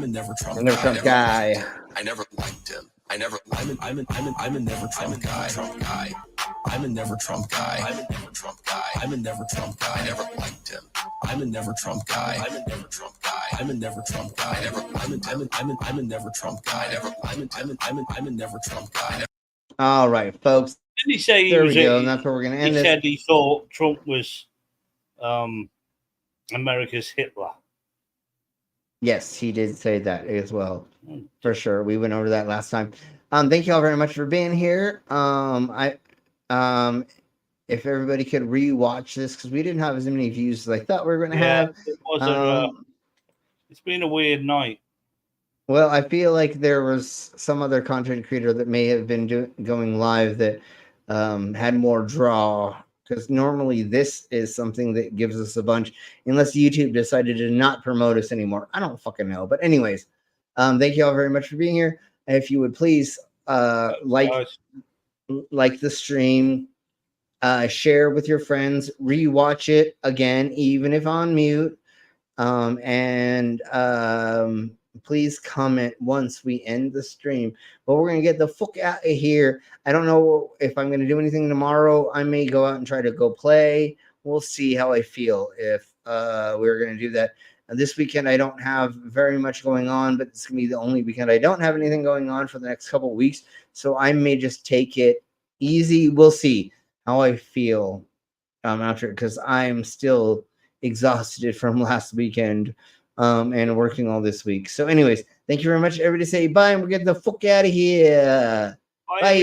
a never Trump. Never Trump guy. I never liked him. I'm a never Trump guy. I'm a never Trump guy. I'm a never Trump guy. I'm a never Trump guy. I never liked him. I'm a never Trump guy. I'm a never Trump guy. I'm a never Trump guy. I'm a never Trump guy. I'm a never Trump guy. All right, folks. Didn't he say there we go, and that's where we're going to end He this. said he thought Trump was America's Hitler. Yes, he did say that as well, for sure. We went over that last time. Thank you all very much for being here. If everybody could rewatch this, because we didn't have as many views as I thought we were going to have. It was it's been a weird night. Well, I feel like there was some other content creator that may have been going live that had more draw, because normally this is something that gives us a bunch, unless YouTube decided to not promote us anymore. I don't fucking know. But anyways, thank you all very much for being here. If you would please like the stream, share with your friends, rewatch it again, even if on mute, and please comment once we end the stream. But we're going to get the fuck out of here. I don't know if I'm going to do anything tomorrow. I may go out and try to go play. We'll see how I feel if we're going to do that. This weekend, I don't have very much going on, but it's going to be the only weekend I don't have anything going on for the next couple of weeks. So I may just take it easy. We'll see how I feel after, because I'm still exhausted from last weekend. And working all this week. So anyways, thank you very much. Everybody say bye, and we're getting the fuck out of here. Bye.